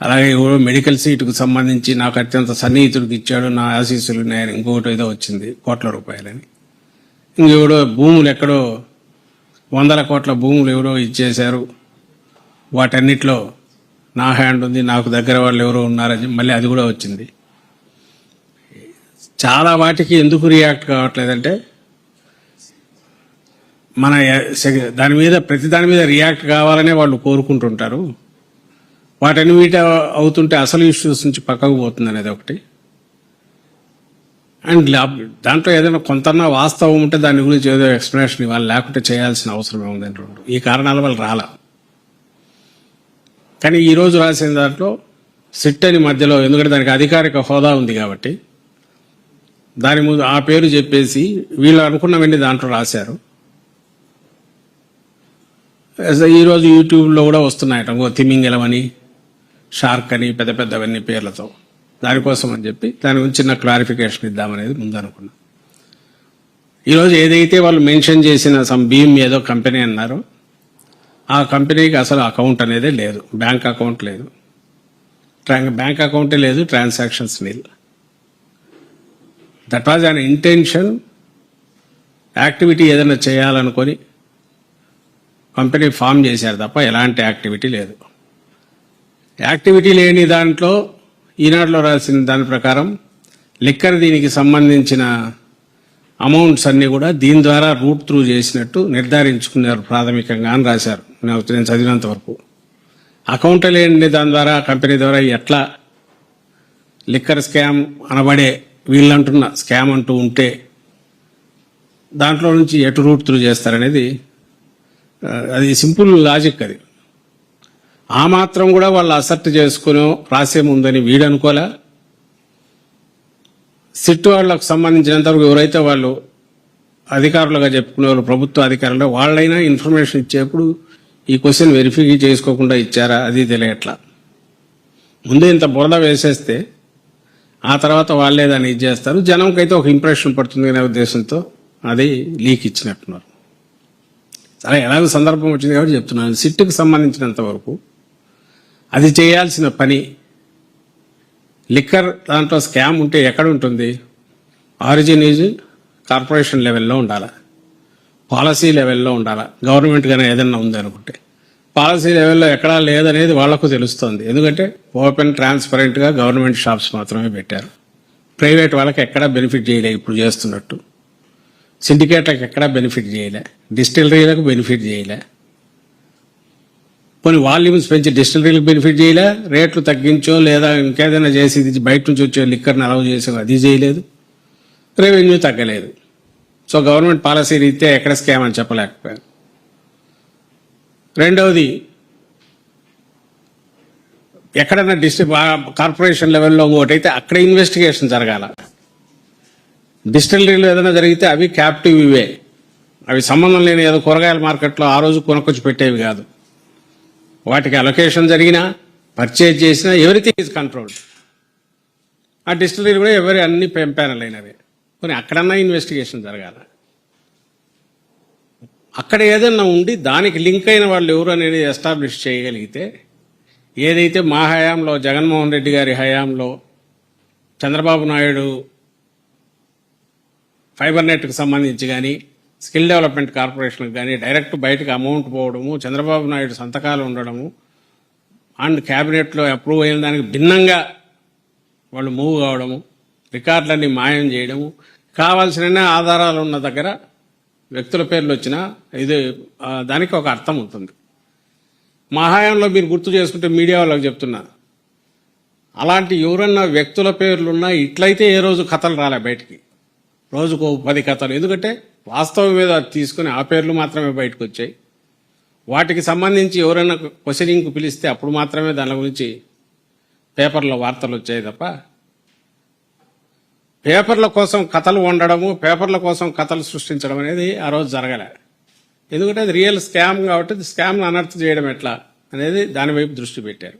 అలాగే ఎవరో మెడికల్ సీటుకు సంబంధించి నాకు అత్యంత సన్నిహితుడికి ఇచ్చాడు, నా ఆశీస్సులు ఉన్నాయని ఇంకొకటి ఏదో వచ్చింది కోట్ల రూపాయలని. ఇంకెవడో భూములు ఎక్కడో 100 కోట్ల భూములు ఎవరో ఇచ్చేశారు, వాటన్నిటిలో నా హ్యాండ్ ఉంది, నాకు దగ్గర వాళ్ళు ఎవరో ఉన్నారని మళ్ళీ అది కూడా వచ్చింది. చాలా వాటికి ఎందుకు రియాక్ట్ కావట్లేదంటే మన ప్రతి దాని మీద రియాక్ట్ కావాలనే వాళ్ళు కోరుకుంటుంటారు. వాటన్నిటి అవుతుంటే అసలు ఇష్యూస్ నుంచి పక్కకు పోతుంది అనేది ఒకటి. అండ్ దాంట్లో ఏదైనా కొంతన్నా వాస్తవం ఉంటే దాని గురించి ఏదో ఎక్స్ప్లెనేషన్ ఇవ్వాలి, లేకుంటే చేయాల్సిన అవసరం ఏముందని రెండు ఈ కారణాల వల్ల రాలా. కానీ ఈరోజు రాసిన దాంట్లో సిట్ అని మధ్యలో, ఎందుకంటే దానికి అధికారిక హోదా ఉంది కాబట్టి దాని ముందు ఆ పేరు చెప్పేసి వీళ్ళు అనుకున్నవన్నీ దాంట్లో రాశారు. ఈరోజు యూట్యూబ్లో కూడా వస్తున్నాయట తిమింగలమని, షార్క్ అని, పెద్ద పెద్దవన్నీ పేర్లతో. దానికోసం అని చెప్పి దాని గురించి చిన్న క్లారిఫికేషన్ ఇద్దామనేది ముందు అనుకున్నాం. ఈరోజు ఏదైతే వాళ్ళు మెన్షన్ చేసిన భీమ్ ఏదో కంపెనీ అన్నారో ఆ కంపెనీకి అసలు అకౌంట్ అనేది లేదు, బ్యాంక్ అకౌంట్ లేదు, బ్యాంక్ అకౌంటే లేదు, transactions nil. That was an intention. Activity ఏదైనా చేయాలనుకొని కంపెనీ ఫామ్ చేశారు తప్ప ఎలాంటి యాక్టివిటీ లేదు. యాక్టివిటీ లేని దాంట్లో ఈనాడులో రాసిన దాని ప్రకారం లిక్కర్ దీనికి సంబంధించిన అమౌంట్స్ అన్నీ కూడా దీని ద్వారా రూట్ త్రూ చేసినట్టు నిర్ధారించుకున్నారు ప్రాథమికంగా అని రాశారు. నేను చదివినంత వరకు అకౌంట్ లేని దాని ద్వారా కంపెనీ ద్వారా ఎట్లా లిక్కర్ స్కామ్ అనబడే వీళ్ళంటున్న స్కామ్ అంటూ ఉంటే దాంట్లో నుంచి ఎటు రూట్ త్రూ చేస్తారనేది అది సింపుల్ లాజిక్. అది ఆ మాత్రం కూడా వాళ్ళు అసెప్ట్ చేసుకుని రాసే ముందని వీడు అనుకోలే. సిట్ వాళ్లకు సంబంధించినంతవరకు ఎవరైతే వాళ్ళు అధికారులుగా చెప్పుకునేవాళ్ళు, ప్రభుత్వ అధికారులు, వాళ్ళైనా ఇన్ఫర్మేషన్ ఇచ్చేప్పుడు ఈ క్వశ్చన్ వెరిఫై చేసుకోకుండా ఇచ్చారా అది తెలియట్లా. ముందే ఇంత బురద వేసేస్తే ఆ తర్వాత వాళ్ళే దాన్ని ఇది చేస్తారు, జనంకైతే ఒక ఇంప్రెషన్ పడుతుంది అనే ఉద్దేశంతో అది లీక్ ఇచ్చినట్టున్నారు. సరే, ఎలాగో సందర్భం వచ్చింది కాబట్టి చెప్తున్నాను. సిట్కు సంబంధించినంత వరకు అది చేయాల్సిన పని, లిక్కర్ దాంట్లో స్కామ్ ఉంటే ఎక్కడ ఉంటుంది? ఆరిజిన్ ఈజ్ కార్పొరేషన్ లెవెల్లో ఉండాలి, పాలసీ లెవెల్లో ఉండాలి. గవర్నమెంట్ గానే ఏదైనా ఉంది అనుకుంటే పాలసీ లెవెల్లో ఎక్కడా లేదనేది వాళ్లకు తెలుస్తుంది. ఎందుకంటే ఓపెన్ ట్రాన్స్పరెంట్గా గవర్నమెంట్ షాప్స్ మాత్రమే పెట్టారు. ప్రైవేట్ వాళ్ళకి ఎక్కడా బెనిఫిట్ చేయలే, ఇప్పుడు చేస్తున్నట్టు. సిండికేట్లకు ఎక్కడా బెనిఫిట్ చేయలే, డిస్టిలరీలకు బెనిఫిట్ చేయలే. కొన్ని వాల్యూమ్స్ పెంచి డిస్టిలరీలకు బెనిఫిట్ చేయలే, రేట్లు తగ్గించో లేదా ఇంకేదైనా చేసి బయట నుంచి వచ్చే లిక్కర్ని అలౌ చేసో అది చేయలేదు, రెవెన్యూ తగ్గలేదు. సో గవర్నమెంట్ పాలసీ రీత్యా ఎక్కడ స్కామ్ అని చెప్పలేకపోయారు. రెండవది, ఎక్కడైనా కార్పొరేషన్ లెవెల్లో ఒకటైతే అక్కడ ఇన్వెస్టిగేషన్ జరగాల. డిస్టిలరీలు ఏదైనా జరిగితే అవి క్యాప్టివ్ ఇవే, అవి సంబంధం లేని ఏదో కూరగాయల మార్కెట్లో ఆ రోజు కొనుక్కొచ్చి పెట్టేవి కాదు. వాటికి అలొకేషన్ జరిగినా, పర్చేజ్ చేసినా ఎవ్రీథింగ్ ఈజ్ కంట్రోల్డ్. ఆ డిస్టిలరీలు కూడా ఎవరి అన్ని ప్యానల్ అయినవే. కొన్ని అక్కడన్నా ఇన్వెస్టిగేషన్ జరగాల. అక్కడ ఏదన్నా ఉండి దానికి లింక్ అయిన వాళ్ళు ఎవరు అనేది ఎస్టాబ్లిష్ చేయగలిగితే, ఏదైతే మా హయాంలో జగన్మోహన్ రెడ్డి గారి హయాంలో చంద్రబాబు నాయుడు ఫైబర్ నెట్కి సంబంధించి కానీ, స్కిల్ డెవలప్మెంట్ కార్పొరేషన్కి కానీ డైరెక్ట్ బయటకు అమౌంట్ పోవడము, చంద్రబాబు నాయుడు సంతకాలు ఉండడము, అండ్ క్యాబినెట్లో అప్రూవ్ అయిన దానికి భిన్నంగా వాళ్ళు మూవ్ కావడము, రికార్డులన్నీ మాయం చేయడము, కావాల్సిన ఆధారాలు ఉన్న దగ్గర వ్యక్తుల పేర్లు వచ్చినా ఇది దానికి ఒక అర్థం ఉంటుంది. మా హయాంలో మీరు గుర్తు చేసుకుంటే మీడియా వాళ్ళకి చెప్తున్నా, అలాంటి ఎవరన్నా వ్యక్తుల పేర్లున్నా ఇట్లయితే ఏ రోజు కథలు రాలే బయటికి, రోజుకు 10 కథలు. ఎందుకంటే వాస్తవం మీద తీసుకుని ఆ పేర్లు మాత్రమే బయటకు వచ్చాయి. వాటికి సంబంధించి ఎవరైనా క్వశ్చనింగ్కు పిలిస్తే అప్పుడు మాత్రమే దాని గురించి పేపర్లో వార్తలు వచ్చాయి తప్ప పేపర్ల కోసం కథలు వండడము, పేపర్ల కోసం కథలు సృష్టించడం అనేది ఆ రోజు జరగలే. ఎందుకంటే అది రియల్ స్కామ్ కాబట్టి స్కామ్ను అనర్థం చేయడం ఎట్లా అనేది దాని వైపు దృష్టి పెట్టారు.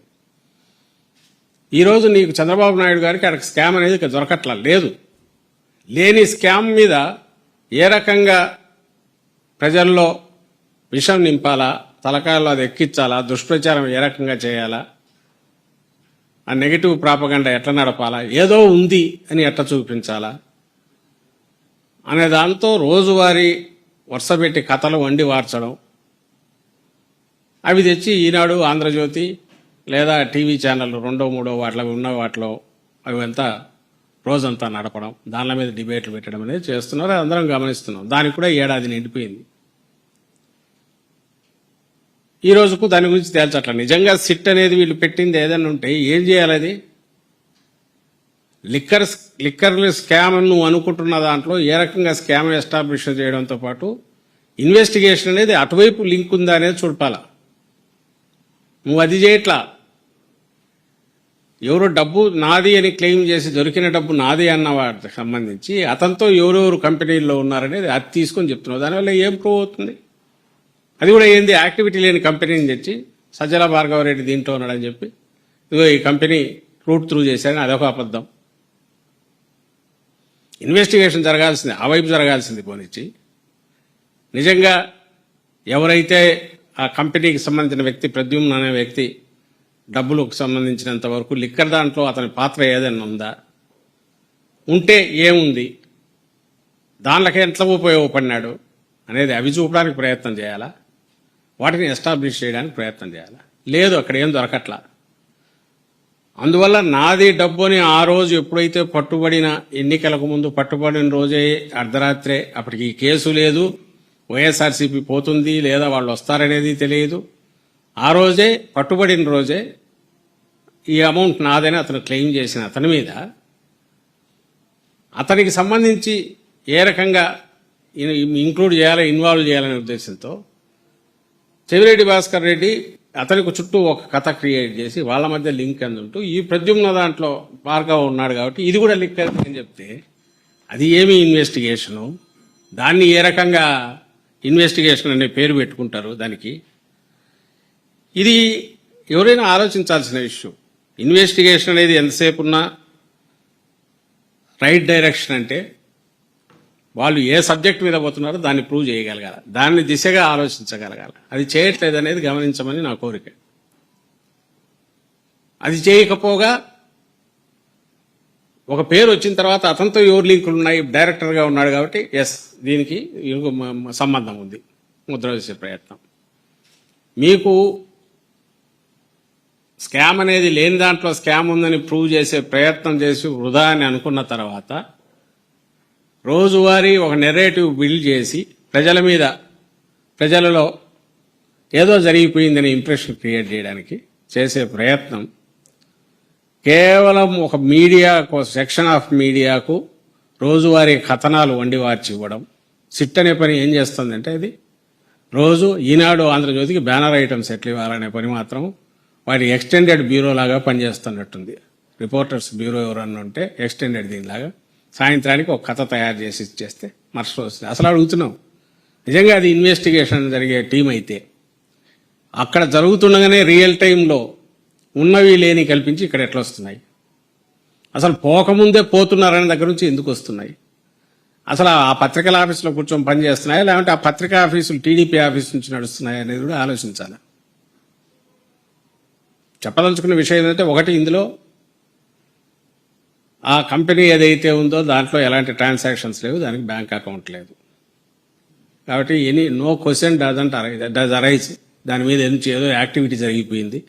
ఈరోజు నీకు చంద్రబాబు నాయుడు గారికి అక్కడ స్కామ్ అనేది దొరకట్లా లేదు. లేని స్కామ్ మీద ఏ రకంగా ప్రజల్లో విషం నింపాలా, తలకాయల్లో అది ఎక్కించాలా, దుష్ప్రచారం ఏ రకంగా చేయాలా, ఆ నెగిటివ్ ప్రాపగండా ఎట్లా నడపాలా, ఏదో ఉంది అని ఎట్లా చూపించాలా అనే దాంతో రోజువారీ వరుసపెట్టి కథలు వండి వార్చడం, అవి తెచ్చి ఈనాడు, ఆంధ్రజ్యోతి లేదా టీవీ ఛానల్ రెండో మూడో వాటిలో ఉన్న వాటిలో అవి అంతా రోజంతా నడపడం, దానిల మీద డిబేట్లు పెట్టడం అనేది చేస్తున్నారు. అందరం గమనిస్తున్నాం. దానికి కూడా ఏడాది నిండిపోయింది. ఈ రోజుకు దాని గురించి తేల్చట్ల. నిజంగా సిట్ అనేది వీళ్ళు పెట్టింది ఏదైనా ఉంటే ఏం చేయాలి? అది లిక్కర్ స్కామ్ నువ్వు అనుకుంటున్న దాంట్లో ఏ రకంగా స్కామ్ ఎస్టాబ్లిష్ చేయడంతో పాటు ఇన్వెస్టిగేషన్ అనేది అటువైపు లింక్ ఉందా అనేది చూడాల. నువ్వు అది చేయట్లా. ఎవరో డబ్బు నాది అని క్లెయిమ్ చేసి దొరికిన డబ్బు నాది అన్న వాటికి సంబంధించి అతనితో ఎవరెవరు కంపెనీల్లో ఉన్నారనేది అది తీసుకొని చెప్తున్నావు. దానివల్ల ఏం ప్రూవ్ అవుతుంది? అది కూడా ఏంది, యాక్టివిటీ లేని కంపెనీని తెచ్చి సజ్జల భార్గవరెడ్డి దీంట్లో ఉన్నాడని చెప్పి ఇదిగో ఈ కంపెనీ రూట్ త్రూ చేశారని అదొక అబద్ధం. ఇన్వెస్టిగేషన్ జరగాల్సింది, ఆ వైపు జరగాల్సింది పోనిచ్చి నిజంగా ఎవరైతే ఆ కంపెనీకి సంబంధించిన వ్యక్తి ప్రద్యుమ్న అనే వ్యక్తి డబ్బులకు సంబంధించినంత వరకు లిక్కర్ దాంట్లో అతని పాత్ర ఏదైనా ఉందా, ఉంటే ఏముంది, దానిలోకి ఎట్లా ఉపయోగపడినాడు అనేది అవి చూపడానికి ప్రయత్నం చేయాలా, వాటిని ఎస్టాబ్లిష్ చేయడానికి ప్రయత్నం చేయాలా. లేదు, అక్కడ ఏం దొరకట్లా. అందువల్ల నాది డబ్బు అని ఆ రోజు ఎప్పుడైతే పట్టుబడిన, ఎన్నికలకు ముందు పట్టుబడిన రోజే అర్ధరాత్రే, అప్పటికి ఈ కేసు లేదు, వైఎస్ఆర్సీపీ పోతుంది లేదా వాళ్ళు వస్తారనేది తెలియదు, ఆ రోజే పట్టుబడిన రోజే ఈ అమౌంట్ నాదని అతను క్లెయిమ్ చేసిన అతని మీద అతనికి సంబంధించి ఏ రకంగా ఇంక్లూడ్ చేయాలి, ఇన్వాల్వ్ చేయాలనే ఉద్దేశంతో చెవిరెడ్డి భాస్కర్ రెడ్డి అతనికి చుట్టూ ఒక కథ క్రియేట్ చేసి వాళ్ళ మధ్య లింక్ అందుంటూ ఈ ప్రద్యుమ్న దాంట్లో భార్గవ ఉన్నాడు కాబట్టి ఇది కూడా లింక్ అని చెప్తే అది ఏమి ఇన్వెస్టిగేషను? దాన్ని ఏ రకంగా ఇన్వెస్టిగేషన్ అనే పేరు పెట్టుకుంటారు దానికి? ఇది ఎవరైనా ఆలోచించాల్సిన ఇష్యూ. ఇన్వెస్టిగేషన్ అనేది ఎంతసేపు ఉన్నా రైట్ డైరెక్షన్ అంటే వాళ్ళు ఏ సబ్జెక్ట్ మీద పోతున్నారో దాన్ని ప్రూవ్ చేయగలగాలి, దాన్ని దిశగా ఆలోచించగలగాలి. అది చేయట్లేదు అనేది గమనించమని నా కోరిక. అది చేయకపోగా ఒక పేరు వచ్చిన తర్వాత అతనితో ఎవరు లింకులు ఉన్నాయి, డైరెక్టర్గా ఉన్నాడు కాబట్టి ఎస్ దీనికి సంబంధం ఉంది, ముద్ర వేసే ప్రయత్నం. మీకు స్కామ్ అనేది లేని దాంట్లో స్కామ్ ఉందని ప్రూవ్ చేసే ప్రయత్నం చేసి వృధా అని అనుకున్న తర్వాత రోజువారీ ఒక నెరేటివ్ బిల్డ్ చేసి ప్రజలలో ఏదో జరిగిపోయిందని ఇంప్రెషన్ క్రియేట్ చేయడానికి చేసే ప్రయత్నం కేవలం ఒక మీడియాకు, సెక్షన్ ఆఫ్ మీడియాకు రోజువారీ కథనాలు వండి వార్చి ఇవ్వడం. సిట్ అనే పని ఏం చేస్తుందంటే అది రోజు ఈనాడు, ఆంధ్రజ్యోతికి బ్యానర్ ఐటమ్స్ ఎట్లా ఇవ్వాలనే పని మాత్రం వాటి ఎక్స్టెండెడ్ బ్యూరో లాగా పనిచేస్తున్నట్టుంది. రిపోర్టర్స్ బ్యూరో ఎవరన్నా ఉంటే ఎక్స్టెండెడ్ దీనిలాగా సాయంత్రానికి ఒక కథ తయారు చేసి ఇచ్చేస్తే మరుసటి వస్తుంది. అసలు అడుగుతున్నాం, నిజంగా అది ఇన్వెస్టిగేషన్ జరిగే టీం అయితే అక్కడ జరుగుతుండగానే రియల్ టైంలో ఉన్నవి లేని కల్పించి ఇక్కడ ఎట్లా వస్తున్నాయి? అసలు పోకముందే పోతున్నారనే దగ్గర నుంచి ఎందుకు వస్తున్నాయి? అసలు ఆ పత్రికల ఆఫీసులో కూర్చొని పనిచేస్తున్నాయా, లేదంటే ఆ పత్రికా ఆఫీసులు టీడీపీ ఆఫీస్ నుంచి నడుస్తున్నాయా అనేది కూడా ఆలోచించాలి. చెప్పదలుచుకున్న విషయం ఏంటంటే, ఒకటి, ఇందులో ఆ కంపెనీ ఏదైతే ఉందో దాంట్లో ఎలాంటి ట్రాన్సాక్షన్స్ లేవు, దానికి బ్యాంక్ అకౌంట్ లేదు కాబట్టి నో క్వశ్చన్ డస్ అరైజ్. దాని మీద ఏదో యాక్టివిటీ జరిగిపోయింది,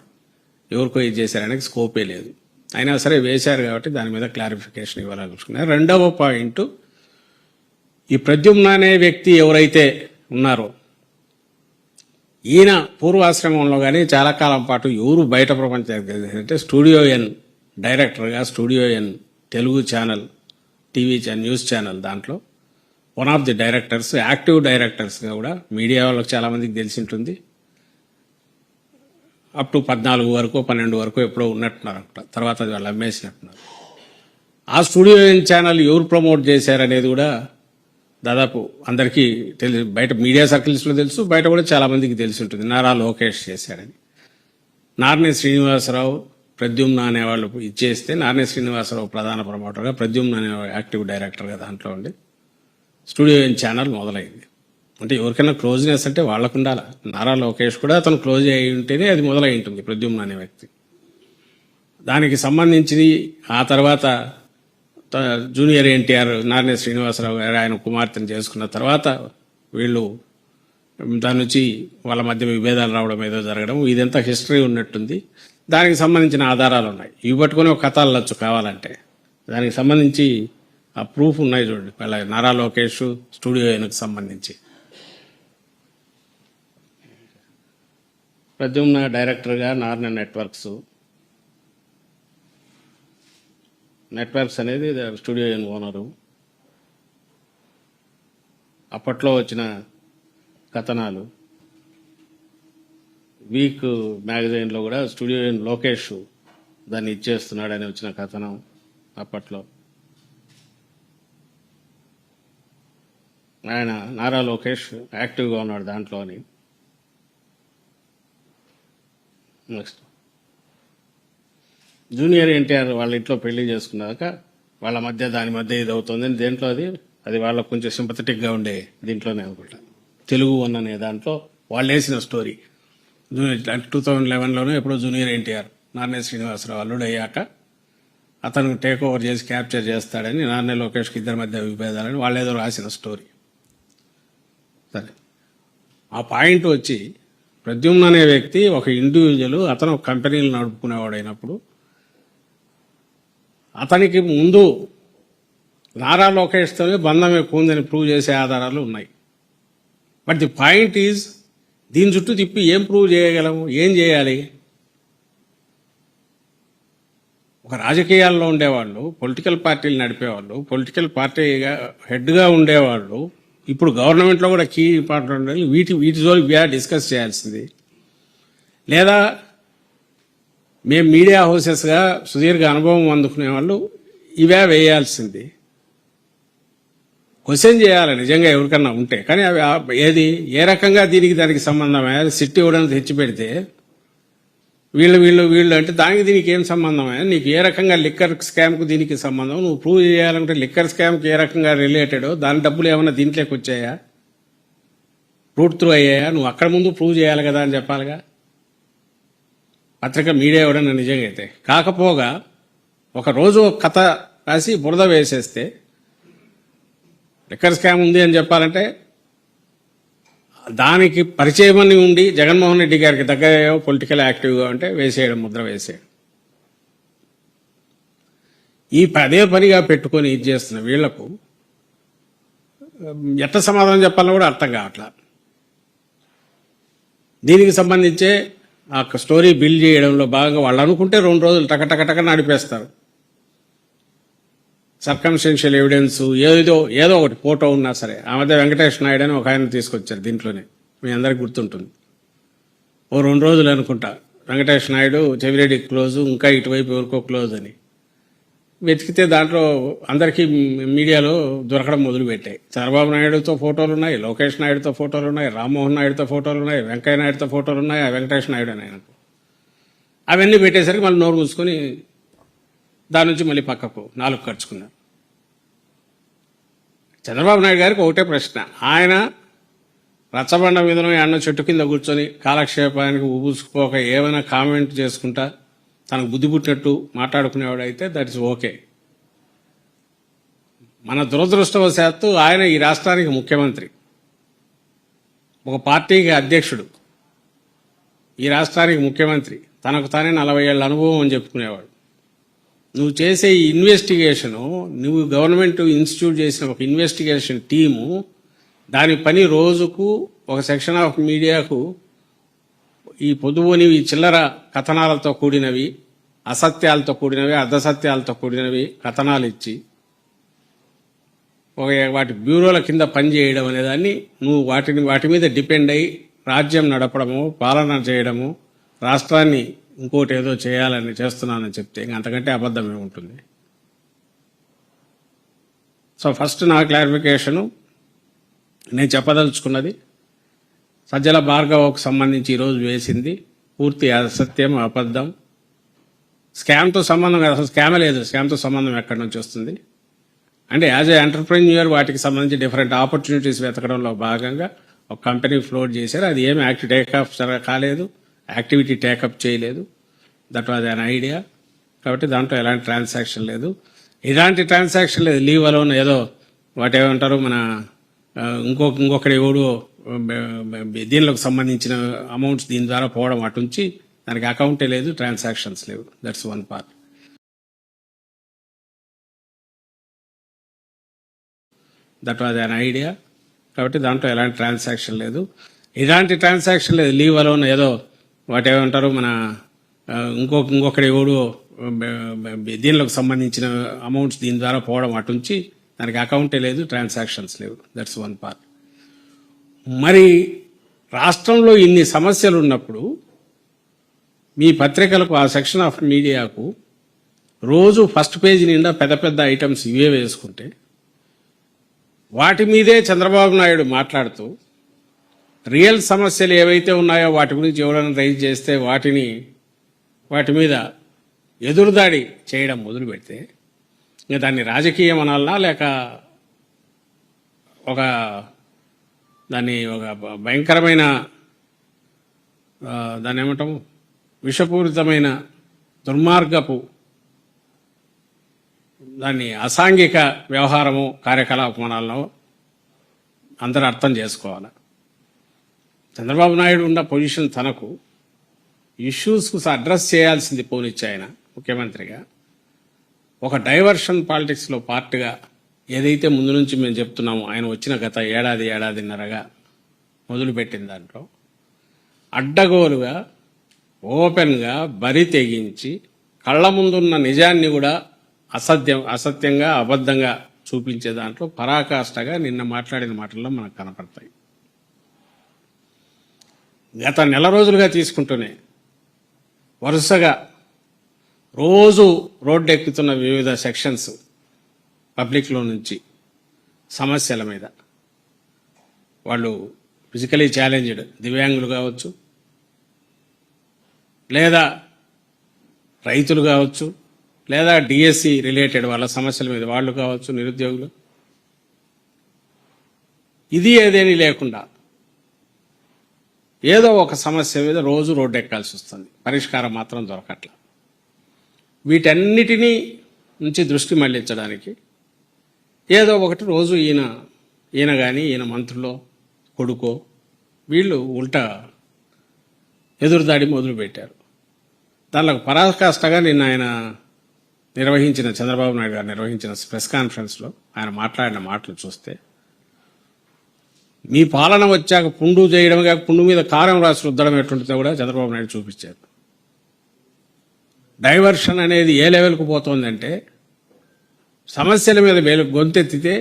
ఎవరికో ఇది చేశారనేది స్కోపే లేదు. అయినా సరే వేశారు కాబట్టి దాని మీద క్లారిఫికేషన్ ఇవ్వాలనుకున్నారు. రెండవ పాయింట్, ఈ ప్రద్యుమ్న అనే వ్యక్తి ఎవరైతే ఉన్నారో ఈయన పూర్వాశ్రమంలో కానీ చాలా కాలం పాటు ఎవరు బయట ప్రపంచానికి అంటే స్టూడియో ఎన్ డైరెక్టర్గా, studio N Telugu channel, TV news channel దాంట్లో one of the directors, active డైరెక్టర్స్గా కూడా మీడియా వాళ్ళకి చాలామందికి తెలిసి ఉంటుంది. అప్ టు 14 వరకు 12 వరకు ఎప్పుడో ఉన్నట్టున్నారు, తర్వాత అది వాళ్ళు అమ్మేసినట్టున్నారు. ఆ స్టూడియో ఎన్ ఛానల్ ఎవరు ప్రమోట్ చేశారనేది కూడా దాదాపు అందరికీ తెలుసు. బయట మీడియా సర్కిల్స్లో తెలుసు, బయట కూడా చాలామందికి తెలిసి ఉంటుంది. నారా లోకేష్ చేశారని. నార్నే శ్రీనివాసరావు, ప్రద్యుమ్న అనేవాళ్ళు ఇచ్చేస్తే నార్నే శ్రీనివాసరావు ప్రధాన ప్రమోటర్గా, ప్రద్యుమ్న అనే యాక్టివ్ డైరెక్టర్గా దాంట్లో ఉండి స్టూడియో ఎన్ ఛానల్ మొదలైంది. అంటే ఎవరికైనా క్లోజ్నెస్ అంటే వాళ్ళకు ఉండాలి. నారా లోకేష్ కూడా అతను క్లోజ్ అయి ఉంటేనే అది మొదలై ఉంటుంది ప్రద్యుమ్న అనే వ్యక్తి. దానికి సంబంధించి ఆ తర్వాత జూనియర్ ఎన్టీఆర్ నారాయణ శ్రీనివాసరావు గారు ఆయన కుమార్తెను చేసుకున్న తర్వాత వీళ్ళు దాని నుంచి వాళ్ళ మధ్య విభేదాలు రావడం ఏదో జరగడం ఇదంతా హిస్టరీ ఉన్నట్టుంది. దానికి సంబంధించిన ఆధారాలు ఉన్నాయి. ఇవి పట్టుకొని ఒక కథ అల్లొచ్చు కావాలంటే. దానికి సంబంధించి ఆ ప్రూఫ్ ఉన్నాయి చూడండి. వాళ్ళ నారా లోకేష్ స్టూడియో ఎన్కి సంబంధించి ప్రద్యుమ్న డైరెక్టర్గా నారాయణ నెట్వర్క్స్ అనేది స్టూడియో ఎన్ ఓనరు. అప్పట్లో వచ్చిన కథనాలు వీక్ మ్యాగజైన్లో కూడా స్టూడియో ఎన్ లోకేష్ దాన్ని ఇచ్చేస్తున్నాడని వచ్చిన కథనం అప్పట్లో. ఆయన నారా లోకేష్ యాక్టివ్గా ఉన్నాడు దాంట్లో అని. నెక్స్ట్ జూనియర్ ఎన్టీఆర్ వాళ్ళ ఇంట్లో పెళ్లి చేసుకున్నాక వాళ్ళ మధ్య దాని మధ్య ఇది అవుతుంది దేంట్లో అది వాళ్ళకు కొంచెం సింపథెటిక్గా ఉండే దీంట్లోనే అనుకుంటా. తెలుగు వన్ అనే దాంట్లో వాళ్ళు వేసిన స్టోరీ 2011లోనే ఎప్పుడో జూనియర్ ఎన్టీఆర్ నారాయణ శ్రీనివాసరావు అల్లుడు అయ్యాక అతను టేక్ ఓవర్ చేసి క్యాప్చర్ చేస్తాడని నారాయణ లోకేష్కి ఇద్దరి మధ్య విభేదాలని వాళ్ళు ఏదో రాసిన స్టోరీ. సరే, ఆ పాయింట్ వచ్చి ప్రద్యుమ్న అనే వ్యక్తి ఒక ఇండివిజువల్, అతను ఒక కంపెనీలు నడుపుకునేవాడైనప్పుడు అతనికి ముందు నారా లోకేష్తోనే బంధం ఎక్కువ ఉందని ప్రూవ్ చేసే ఆధారాలు ఉన్నాయి. బట్ ది పాయింట్ ఈజ్ దీని చుట్టూ తిప్పి ఏం ప్రూవ్ చేయగలము, ఏం చేయాలి? ఒక రాజకీయాల్లో ఉండేవాళ్ళు, పొలిటికల్ పార్టీలు నడిపేవాళ్ళు, పొలిటికల్ పార్టీగా హెడ్గా ఉండేవాళ్ళు, ఇప్పుడు గవర్నమెంట్లో కూడా కీ ఇంపార్టెంట్ వీటి జోలి వీఆర్ డిస్కస్ చేయాల్సింది. లేదా మేము మీడియా హౌసెస్గా సుదీర్ఘ అనుభవం అందుకునే వాళ్ళు ఇవే వేయాల్సింది. క్వశ్చన్ చేయాలి నిజంగా ఎవరికన్నా ఉంటే. కానీ అవి ఏది ఏ రకంగా దానికి సంబంధమే? సిట్టి ఇవ్వడానికి తెచ్చి పెడితే వీళ్ళు అంటే దానికి దీనికి ఏం సంబంధమే? నీకు ఏ రకంగా లిక్కర్ స్కామ్కు దీనికి సంబంధం? నువ్వు ప్రూవ్ చేయాలంటే లిక్కర్ స్కామ్కి ఏ రకంగా రిలేటెడో దాని డబ్బులు ఏమైనా దీంట్లోకి వచ్చాయా, రూట్ త్రూ అయ్యాయా? నువ్వు అక్కడ ముందు ప్రూవ్ చేయాలి కదా అని చెప్పాలిగా పత్రిక మీడియా ఎవడన్నా నిజంగా అయితే. కాకపోగా ఒకరోజు కథ రాసి బురద వేసేస్తే లిక్కర్ స్కామ్ ఉంది అని చెప్పాలంటే దానికి పరిచయమని ఉండి జగన్మోహన్ రెడ్డి గారికి దగ్గర పొలిటికల్ యాక్టివ్గా ఉంటే వేసేయడం, ముద్ర వేసేయడం. ఈ పదే పనిగా పెట్టుకొని ఇది చేస్తున్న వీళ్లకు ఎట్లా సమాధానం చెప్పాలో కూడా అర్థం కావట్లా. దీనికి సంబంధించే ఆ స్టోరీ బిల్డ్ చేయడంలో భాగంగా వాళ్ళు అనుకుంటే 2 రోజులు టకటకటక నడిపేస్తారు. సర్కమ్స్టెన్షియల్ ఎవిడెన్స్ ఏదో ఒకటి ఫోటో ఉన్నా సరే. ఆ మధ్య వెంకటేష్ నాయుడు అని ఒక ఆయన తీసుకొచ్చారు దీంట్లోనే, మీ అందరికి గుర్తుంటుంది. 2 రోజులు అనుకుంటా వెంకటేష్ నాయుడు చెవిరెడ్డి క్లోజు, ఇంకా ఇటువైపు ఎవరికో క్లోజ్ అని వెతికితే దాంట్లో అందరికీ మీడియాలో దొరకడం మొదలుపెట్టాయి. చంద్రబాబు నాయుడుతో ఫోటోలు ఉన్నాయి, లోకేష్ నాయుడుతో ఫోటోలు ఉన్నాయి, రామ్మోహన్ నాయుడుతో ఫోటోలు ఉన్నాయి, వెంకయ్య నాయుడుతో ఫోటోలు ఉన్నాయి, ఆ వెంకటేష్ నాయుడు అని ఆయనకు. అవన్నీ పెట్టేసరికి మళ్ళీ నోరు మూసుకొని దాని నుంచి మళ్ళీ పక్కకు 4 ఖర్చుకున్నారు. చంద్రబాబు నాయుడు గారికి ఒకటే ప్రశ్న. ఆయన రచ్చబండ మీదనో అన్న చెట్టు కింద కూర్చొని కాలక్షేపానికి ఊబుసుకోక ఏమైనా కామెంట్ చేసుకుంటా తనకు బుద్ధి పుట్టినట్టు మాట్లాడుకునేవాడైతే దట్ ఇస్ ఓకే. మన దురదృష్టవశాత్తు ఆయన ఈ రాష్ట్రానికి ముఖ్యమంత్రి, ఒక పార్టీకి అధ్యక్షుడు, ఈ రాష్ట్రానికి ముఖ్యమంత్రి, తనకు తానే 40 ఏళ్ల అనుభవం అని చెప్పుకునేవాడు. నువ్వు చేసే ఈ ఇన్వెస్టిగేషను, నువ్వు గవర్నమెంట్ ఇన్స్టిట్యూట్ చేసిన ఒక ఇన్వెస్టిగేషన్ టీము దాని పని రోజుకు ఒక సెక్షన్ ఆఫ్ మీడియాకు ఈ పొదువునివి చిల్లర కథనాలతో కూడినవి, అసత్యాలతో కూడినవి, అర్ధసత్యాలతో కూడినవి కథనాలు ఇచ్చి వాటి బ్యూరోల కింద పనిచేయడం అనేదాన్ని నువ్వు వాటి మీద డిపెండ్ అయ్యి రాజ్యం నడపడము, పాలన చేయడము, రాష్ట్రాన్ని ఇంకోటి ఏదో చేయాలని చేస్తున్నానని చెప్తే ఇంక అంతకంటే అబద్ధమే ఉంటుంది. సో ఫస్ట్ నా క్లారిఫికేషను నేను చెప్పదలుచుకున్నది, సజ్జల భార్గవకు సంబంధించి ఈరోజు వేసింది పూర్తి అసత్యం, అబద్ధం. స్కామ్తో సంబంధం కాదు, అసలు స్కామే లేదు. స్కామ్తో సంబంధం ఎక్కడి నుంచి వస్తుంది అంటే యాజ్ ఏ ఎంటర్ప్రెన్యూర్ వాటికి సంబంధించి డిఫరెంట్ ఆపర్చునిటీస్ వెతకడంలో భాగంగా ఒక కంపెనీ ఫ్లోట్ చేశారు. అది ఏమి టేకప్ కాలేదు, యాక్టివిటీ టేకప్ చేయలేదు. That was an idea. కాబట్టి దాంట్లో ఎలాంటి ట్రాన్సాక్షన్ లేదు. ఇలాంటి ట్రాన్సాక్షన్ లేదు. లీవ్ అలోన్ ఏదో వాటి ఏమంటారు మన ఇంకొకటి ఎవడు దీనిలోకి సంబంధించిన అమౌంట్స్ దీని ద్వారా పోవడం అటు నుంచి దానికి అకౌంటే లేదు, ట్రాన్సాక్షన్స్ లేవు. That's one part. That was an idea. కాబట్టి దాంట్లో ఎలాంటి ట్రాన్సాక్షన్ లేదు. ఇలాంటి ట్రాన్సాక్షన్ లేదు. లీవ్ అలోన్ ఏదో వాటి ఏమంటారు మన ఇంకొకటి ఎవడు దీనిలోకి సంబంధించిన అమౌంట్స్ దీని ద్వారా పోవడం అటు నుంచి దానికి అకౌంటే లేదు, ట్రాన్సాక్షన్స్ లేవు. That's one part. మరి రాష్ట్రంలో ఇన్ని సమస్యలు ఉన్నప్పుడు మీ పత్రికలకు, ఆ సెక్షన్ ఆఫ్ మీడియాకు రోజు ఫస్ట్ పేజీ నిండా పెద్ద పెద్ద ఐటమ్స్ ఇవే వేసుకుంటే వాటి మీదే చంద్రబాబు నాయుడు మాట్లాడుతూ రియల్ సమస్యలు ఏవైతే ఉన్నాయో వాటి గురించి ఎవరైనా రైజ్ చేస్తే వాటి మీద ఎదురుదాడి చేయడం మొదలు పెడితే ఇంకా దాన్ని రాజకీయం అనాలనా లేక దాన్ని ఒక భయంకరమైన దాన్ని ఏమంటాము విషపూరితమైన దుర్మార్గపు దాన్ని అసాంఘిక వ్యవహారము కార్యకలాపనాలను అందరూ అర్థం చేసుకోవాలి. చంద్రబాబు నాయుడు ఉన్న పొజిషన్ తనకు ఇష్యూస్కు అడ్రస్ చేయాల్సింది పోనిచ్చి ఆయన ముఖ్యమంత్రిగా ఒక డైవర్షన్ పాలిటిక్స్లో పార్ట్గా ఏదైతే ముందు నుంచి మేము చెప్తున్నామో ఆయన వచ్చిన గత ఏడాదిన్నరగా మొదలుపెట్టిన దాంట్లో అడ్డగోలుగా ఓపెన్గా బరి తెగించి కళ్ళ ముందున్న నిజాన్ని కూడా అసత్యంగా అబద్ధంగా చూపించే దాంట్లో పరాకాష్ఠగా నిన్న మాట్లాడిన మాటల్లో మనకు కనపడతాయి. గత నెల రోజులుగా తీసుకుంటూనే వరుసగా రోజు రోడ్డు ఎక్కుతున్న వివిధ సెక్షన్స్ పబ్లిక్లో నుంచి సమస్యల మీద వాళ్ళు ఫిజికలీ ఛాలెంజ్డ్ దివ్యాంగులు కావచ్చు, లేదా రైతులు కావచ్చు, లేదా డిఎస్సి రిలేటెడ్ వాళ్ళ సమస్యల మీద వాళ్ళు కావచ్చు, నిరుద్యోగులు, ఇది ఏదేని లేకుండా ఏదో ఒక సమస్య మీద రోజు రోడ్డు ఎక్కాల్సి వస్తుంది. పరిష్కారం మాత్రం దొరకట్ల. వీటన్నిటినీ నుంచి దృష్టి మళ్లించడానికి ఏదో ఒకటి రోజు ఈయన కానీ ఈయన మంత్రులో కొడుకో వీళ్ళు ఉల్టా ఎదురుదాడి మొదలుపెట్టారు. దానిలో పరాకాష్ఠగా నిన్న ఆయన చంద్రబాబు నాయుడు గారు నిర్వహించిన ప్రెస్ కాన్ఫరెన్స్లో ఆయన మాట్లాడిన మాటలు చూస్తే మీ పాలన వచ్చాక పుండు చేయడం కాక పుండు మీద కారం రాసి రుద్దడం ఎటువంటిదో కూడా చంద్రబాబు నాయుడు చూపించారు. డైవర్షన్ అనేది ఏ లెవెల్కు పోతుందంటే సమస్యల మీద గొంతెత్తితే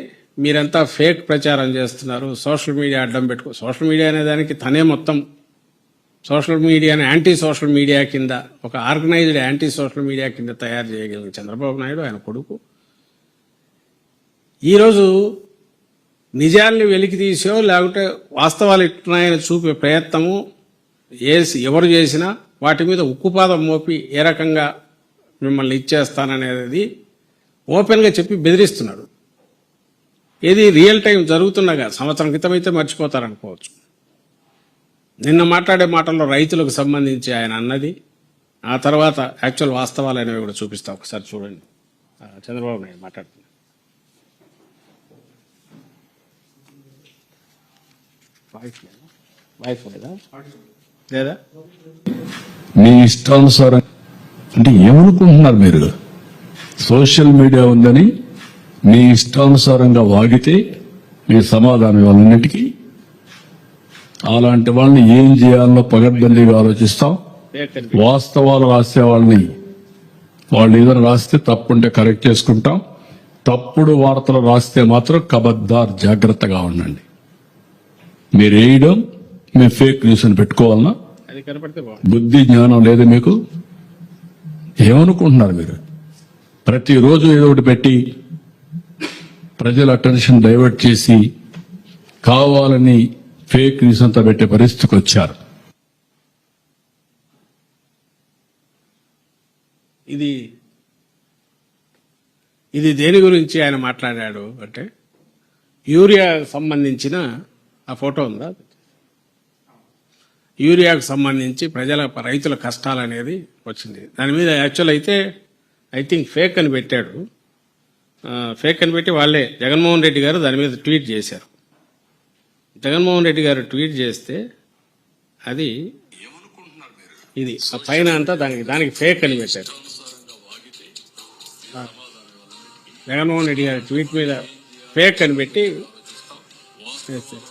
మీరంతా ఫేక్ ప్రచారం చేస్తున్నారు, సోషల్ మీడియా అడ్డం పెట్టుకో. సోషల్ మీడియా అనే దానికి తనే మొత్తం సోషల్ మీడియాని యాంటీ సోషల్ మీడియా కింద, ఒక ఆర్గనైజ్డ్ యాంటీ సోషల్ మీడియా కింద తయారు చేయగలిగిన చంద్రబాబు నాయుడు ఆయన కొడుకు ఈరోజు నిజాల్ని వెలికి తీసో లేకుంటే వాస్తవాలు ఇట్టున్నాయని చూపే ప్రయత్నము ఎవరు చేసినా వాటి మీద ఉక్కుపాదం మోపి ఏ రకంగా మిమ్మల్ని ఇచ్చేస్తాననేది ఓపెన్గా చెప్పి బెదిరిస్తున్నాడు. ఏది రియల్ టైం జరుగుతుండగా సంవత్సరం క్రితం అయితే మర్చిపోతారనుకోవచ్చు. నిన్న మాట్లాడే మాటల్లో రైతులకు సంబంధించి ఆయన అన్నది, ఆ తర్వాత యాక్చువల్ వాస్తవాలు అనేవి కూడా చూపిస్తా. ఒకసారి చూడండి. చంద్రబాబు నాయుడు మాట్లాడుతున్నారు. లేదా మీ ఇష్టానుసారం అంటే ఏమనుకుంటున్నారు మీరు? సోషల్ మీడియా ఉందని మీ ఇష్టానుసారంగా వాగితే మీ సమాధానం ఇవ్వాలన్నిటికీ అలాంటి వాళ్ళని ఏం చేయాలో పగడ్బందీగా ఆలోచిస్తాం. వాస్తవాలు రాసే వాళ్ళని వాళ్ళు ఏదైనా రాస్తే తప్పుంటే కరెక్ట్ చేసుకుంటాం. తప్పుడు వార్తలు రాస్తే మాత్రం కబద్దార్ జాగ్రత్తగా ఉండండి. మీరు వేయడం మీ ఫేక్ న్యూస్ అని పెట్టుకోవాలన్నా బుద్ధి జ్ఞానం లేదు మీకు? ఏమనుకుంటున్నారు మీరు? ప్రతిరోజు ఏదో ఒకటి పెట్టి ప్రజల అటెన్షన్ డైవర్ట్ చేసి కావాలని ఫేక్ న్యూస్ అంతా పెట్టే పరిస్థితికి వచ్చారు. ఇది దేని గురించి ఆయన మాట్లాడాడు అంటే యూరియా సంబంధించిన ఆ ఫోటో ఉందా, యూరియాకు సంబంధించి రైతుల కష్టాలు అనేది వచ్చింది. దాని మీద యాక్చువల్ అయితే ఐ థింక్ ఫేక్ అని పెట్టాడు. ఫేక్ అని పెట్టి వాళ్ళే జగన్మోహన్ రెడ్డి గారు దాని మీద ట్వీట్ చేశారు. జగన్మోహన్ రెడ్డి గారు ట్వీట్ చేస్తే అది ఇది ఆ పైన అంతా దానికి ఫేక్ అని పెట్టారు. జగన్మోహన్ రెడ్డి గారి ట్వీట్ మీద ఫేక్ అని పెట్టి చేశారు.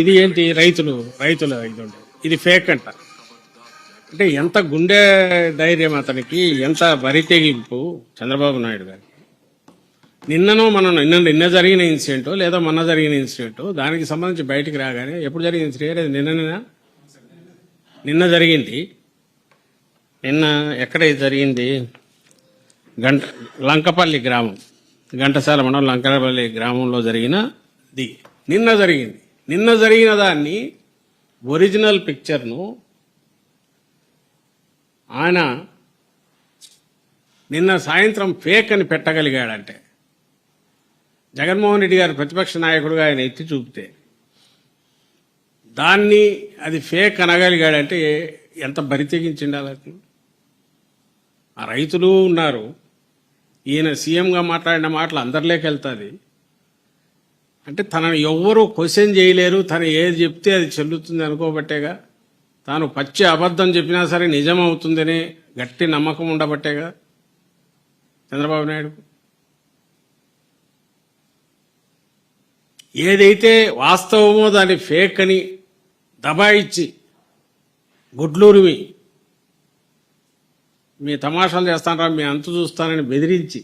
ఇది ఏంటి రైతుల ఇది ఉండే. ఇది ఫేక్ అంట. అంటే ఎంత గుండె ధైర్యం అతనికి, ఎంత బరి తెగింపు చంద్రబాబు నాయుడు గారికి. నిన్న జరిగిన ఇన్సిడెంట్ లేదా మొన్న జరిగిన ఇన్సిడెంట్ దానికి సంబంధించి బయటికి రాగానే ఎప్పుడు జరిగిన ఇన్సిడెంట్ నిన్న జరిగింది. నిన్న ఎక్కడ ఇది జరిగింది? లంకపల్లి గ్రామం, ఘంటసాల మండలం లంకపల్లి గ్రామంలో జరిగినది నిన్న జరిగింది. నిన్న జరిగిన దాన్ని ఒరిజినల్ పిక్చర్ను ఆయన నిన్న సాయంత్రం ఫేక్ అని పెట్టగలిగాడంటే, జగన్మోహన్ రెడ్డి గారు ప్రతిపక్ష నాయకుడుగా ఆయన ఎత్తి చూపితే దాన్ని అది ఫేక్ అనగలిగాడంటే ఎంత బరి తెగించిండాలి. ఆ రైతులు ఉన్నారు, ఈయన సీఎంగా మాట్లాడిన మాటలు అందరిలోకి వెళ్తుంది. అంటే తనని ఎవ్వరూ క్వశ్చన్ చేయలేరు, తను ఏది చెప్తే అది చెల్లుతుంది అనుకోబట్టేగా, తాను పచ్చి అబద్ధం చెప్పినా సరే నిజం అవుతుందని గట్టి నమ్మకం ఉండబట్టేగా చంద్రబాబు నాయుడు. ఏదైతే వాస్తవమో దాన్ని ఫేక్ అని దబాయిచ్చి గుడ్లూరిమి మీ తమాషాలు చేస్తానరా, మీ అంతు చూస్తానని బెదిరించి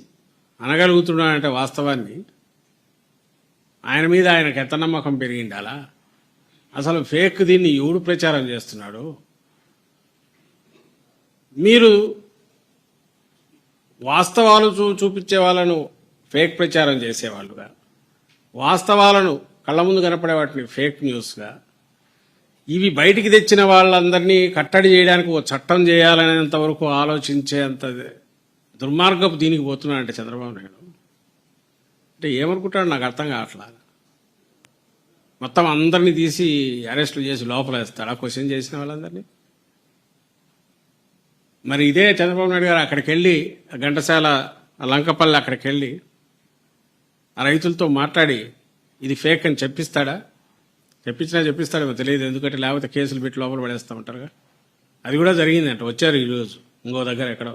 అనగలుగుతున్నాడంటే వాస్తవాన్ని, ఆయన మీద ఆయనకు ఎంత నమ్మకం పెరిగిండాలా? అసలు ఫేక్ దీన్ని ఎవడు ప్రచారం చేస్తున్నాడు? మీరు వాస్తవాలు చూపించే వాళ్ళను ఫేక్ ప్రచారం చేసేవాళ్ళుగా, వాస్తవాలను కళ్ళ ముందు కనపడే వాటిని ఫేక్ న్యూస్గా, ఇవి బయటికి తెచ్చిన వాళ్ళందరినీ కట్టడి చేయడానికి ఓ చట్టం చేయాలనేంత వరకు ఆలోచించేంత దుర్మార్గపు దీనికి పోతున్నాడంటే చంద్రబాబు నాయుడు. అంటే ఏమనుకుంటాడు నాకు అర్థం కావట్లా. మొత్తం అందరినీ తీసి అరెస్టులు చేసి లోపల వేస్తాడా క్వశ్చన్ చేసిన వాళ్ళందరినీ? మరి ఇదే చంద్రబాబు నాయుడు గారు అక్కడికి వెళ్ళి ఘంటసాల లంకపల్లి అక్కడికి వెళ్ళి ఆ రైతులతో మాట్లాడి ఇది ఫేక్ అని చెప్పిస్తాడా? చెప్పిస్తాడేమో తెలియదు, ఎందుకంటే లేకపోతే కేసులు పెట్టి లోపల పడేస్తూ ఉంటారుగా. అది కూడా జరిగిందంట. వచ్చారు ఈరోజు ఇంకో దగ్గర ఎక్కడో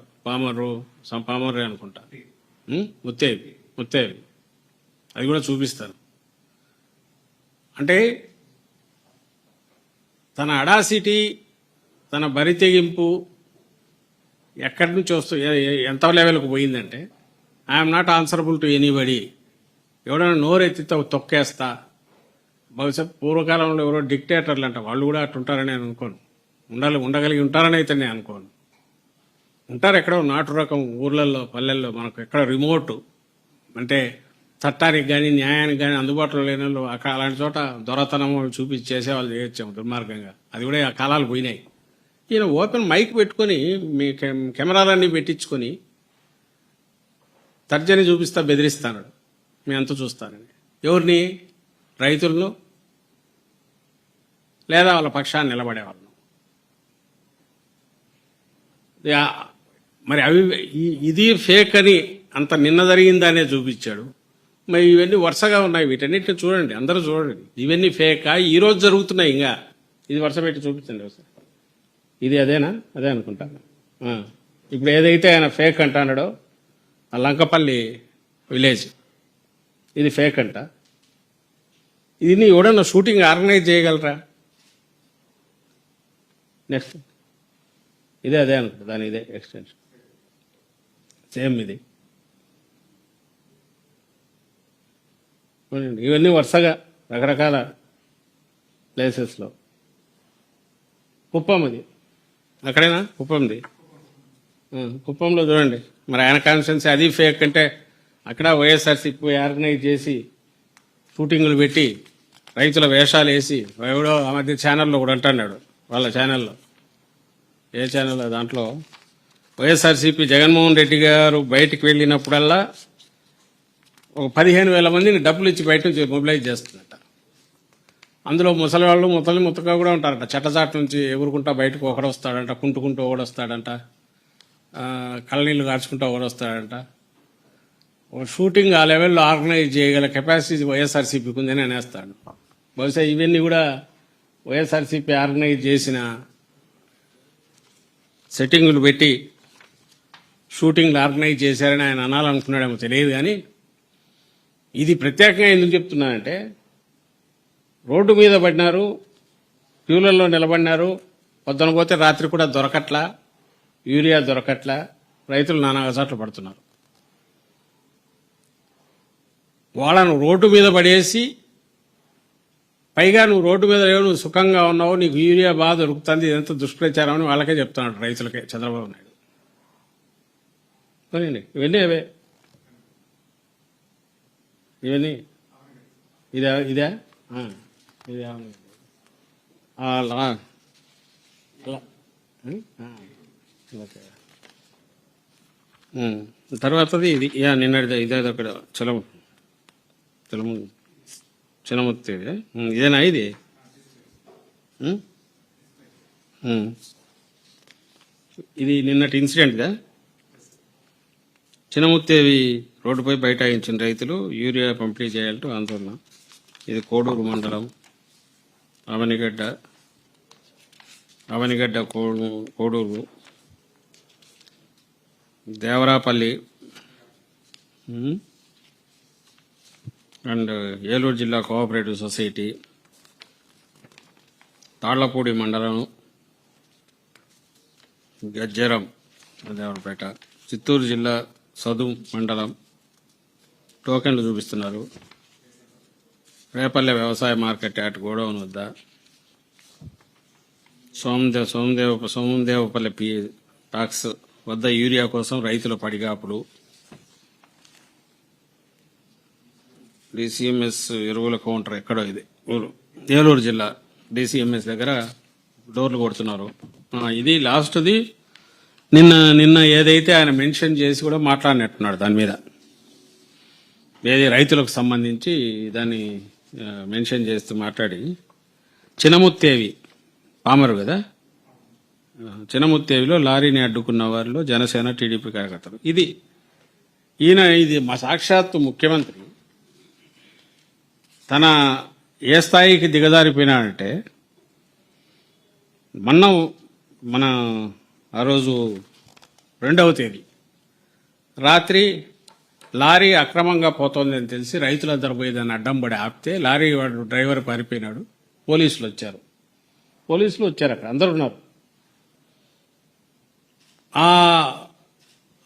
పామర్రే అనుకుంటా, ముత్తేవి అది కూడా చూపిస్తాను. అంటే తన అడాసిటీ, తన బరి తెగింపు ఎక్కడి నుంచి ఎంత లెవెల్కి పోయిందంటే, I'm not answerable to anybody, ఎవడైనా నోరెత్తితో తొక్కేస్తా. బహుశా పూర్వకాలంలో ఎవరో డిక్టేటర్లు అంట, వాళ్ళు కూడా అట్టు ఉంటారని నేను అనుకోను. ఉండగలిగి ఉంటారని అయితే నేను అనుకోను. ఉంటారు ఎక్కడో నాటు రకం ఊర్లలో పల్లెల్లో, మనకు ఎక్కడ రిమోట్ అంటే చట్టానికి కానీ న్యాయానికి కానీ అందుబాటులో లేని వాళ్ళు అలాంటి చోట దొరతనం చూపించి చేసేవాళ్ళు చేయొచ్చాము దుర్మార్గంగా. అది కూడా ఆ కాలాలు పోయినాయి. ఈయన ఓపెన్ మైక్ పెట్టుకొని మీ కెమెరాలన్నీ పెట్టించుకొని తర్జని చూపిస్తా బెదిరిస్తాడు, మీ అంత చూస్తానని. ఎవరిని? రైతులను లేదా వాళ్ళ పక్షాన్ని నిలబడేవాళ్ళను. మరి అవి ఇది ఫేక్ అని అంత నిన్న జరిగిందనే చూపించాడు. మరి ఇవన్నీ వరుసగా ఉన్నాయి, వీటన్నిటిని చూడండి, అందరూ చూడండి. ఇవన్నీ ఫేకా? ఈరోజు జరుగుతున్నాయి. ఇంకా ఇది వరుస పెట్టి చూపించండి ఒకసారి. ఇది అదేనా? అదే అనుకుంటాను. ఇప్పుడు ఏదైతే ఆయన ఫేక్ అంటాడో ఆ లంకపల్లి విలేజ్, ఇది ఫేక్ అంట. ఇది ఎవడన్నా షూటింగ్ ఆర్గనైజ్ చేయగలరా? నెక్స్ట్ ఇదే అదే అనుకుంటా, దాని ఇదే ఎక్స్టెన్షన్ సేమ్ ఇది. ఇవన్నీ వరుసగా రకరకాల ప్లేసెస్లో. కుప్పం అది అక్కడేనా? కుప్పంది. కుప్పంలో చూడండి. మరి ఆయన కాన్స్టిట్యున్సీ అది ఫేక్ అంటే అక్కడ వైఎస్ఆర్సీపీ ఆర్గనైజ్ చేసి షూటింగులు పెట్టి రైతుల వేషాలు వేసి, ఎవడో ఆ మధ్య ఛానల్లో కూడా అంటున్నాడు, వాళ్ళ ఛానల్లో, ఏ ఛానల్లో, దాంట్లో వైఎస్ఆర్సీపీ జగన్మోహన్ రెడ్డి గారు బయటికి వెళ్ళినప్పుడల్లా ఒక 15,000 మందిని డబ్బులు ఇచ్చి బయట నుంచి మొబిలైజ్ చేస్తుందట. అందులో ముసలి వాళ్ళు ముత్తగా కూడా ఉంటారట. చెట్టచాటు నుంచి ఎగురుకుంటా బయటకు ఒకడు వస్తాడంట, కుంటుకుంటూ ఒకడు వస్తాడంట. కళ్ళనీళ్ళు కార్చుకుంటూ వస్తాడంట. ఒక షూటింగ్ ఆ లెవెల్లో ఆర్గనైజ్ చేయగల కెపాసిటీ వైఎస్ఆర్సీపీకి ఉందని అనేస్తాడు. బహుశా ఇవన్నీ కూడా వైఎస్ఆర్సీపీ ఆర్గనైజ్ చేసిన సెట్టింగులు పెట్టి షూటింగ్లు ఆర్గనైజ్ చేశారని ఆయన అనాలనుకున్నాడేమో తెలియదు. కానీ ఇది ప్రత్యేకంగా ఎందుకు చెప్తున్నానంటే, రోడ్డు మీద పడినారు, క్యూలలో నిలబడినారు, పొద్దున పోతే రాత్రి కూడా దొరకట్లా, యూరియా దొరకట్లా, రైతులు నానా అగసాట్లు పడుతున్నారు. వాళ్ళను రోడ్డు మీద పడేసి, పైగా నువ్వు రోడ్డు మీద లేవు, నువ్వు సుఖంగా ఉన్నావు, నీకు యూరియా బాగా దొరుకుతుంది, ఇదంతా దుష్ప్రచారం అని వాళ్ళకే చెప్తున్నాడు, రైతులకే చంద్రబాబు నాయుడు. ఇవన్నీ అవే, ఇవన్నీ ఇదే ఇదే ఇదే తర్వాతది ఇది నిన్నటిది ఇదే అక్కడ చిన్నముత్తి ఇదేనా ఇది? ఇది నిన్నటి ఇన్సిడెంట్గా చిన్నముత్తేవి రోడ్డుపై బైఠాయించిన రైతులు యూరియా పంపిణీ చేయాలంటూ ఆందోళన. ఇది కోడూరు మండలం అవనిగడ్డ కోడూరు దేవరాపల్లి అండ్ ఏలూరు జిల్లా కోఆపరేటివ్ సొసైటీ, తాళ్లపూడి మండలం, గజ్జరం దేవరపేట, చిత్తూరు జిల్లా సదు మండలం. టోకెన్లు చూపిస్తున్నారు. రేపల్లె వ్యవసాయ మార్కెట్ యార్డ్ గోడౌన్ వద్ద, సోమదేవపల్లి టాక్స్ వద్ద యూరియా కోసం రైతుల పడిగాపులు. డిసిఎంఎస్ ఎరువుల కౌంటర్ ఎక్కడో ఇది ఏలూరు జిల్లా డిసిఎంఎస్ దగ్గర డోర్లు కొడుతున్నారు. ఇది లాస్ట్ది. నిన్న ఏదైతే ఆయన మెన్షన్ చేసి కూడా మాట్లాడినట్టున్నాడు దాని మీద, ఏది రైతులకు సంబంధించి దాన్ని మెన్షన్ చేస్తూ మాట్లాడి, చిన్నముత్తేవి పామరు కదా, చిన్నముత్తేవిలో లారీని అడ్డుకున్న వారిలో జనసేన టీడీపీ కార్యకర్తలు. ఇది మా సాక్షాత్తు ముఖ్యమంత్రి తన ఏ స్థాయికి దిగజారిపోయినాడంటే, మన ఆ రోజు 2వ తేదీ రాత్రి లారీ అక్రమంగా పోతోందని తెలిసి రైతులందరూ పోయి దాన్ని అడ్డం పడి ఆపితే లారీ వాడు డ్రైవర్ పారిపోయినాడు. పోలీసులు వచ్చారు అక్కడ అందరూ ఉన్నారు.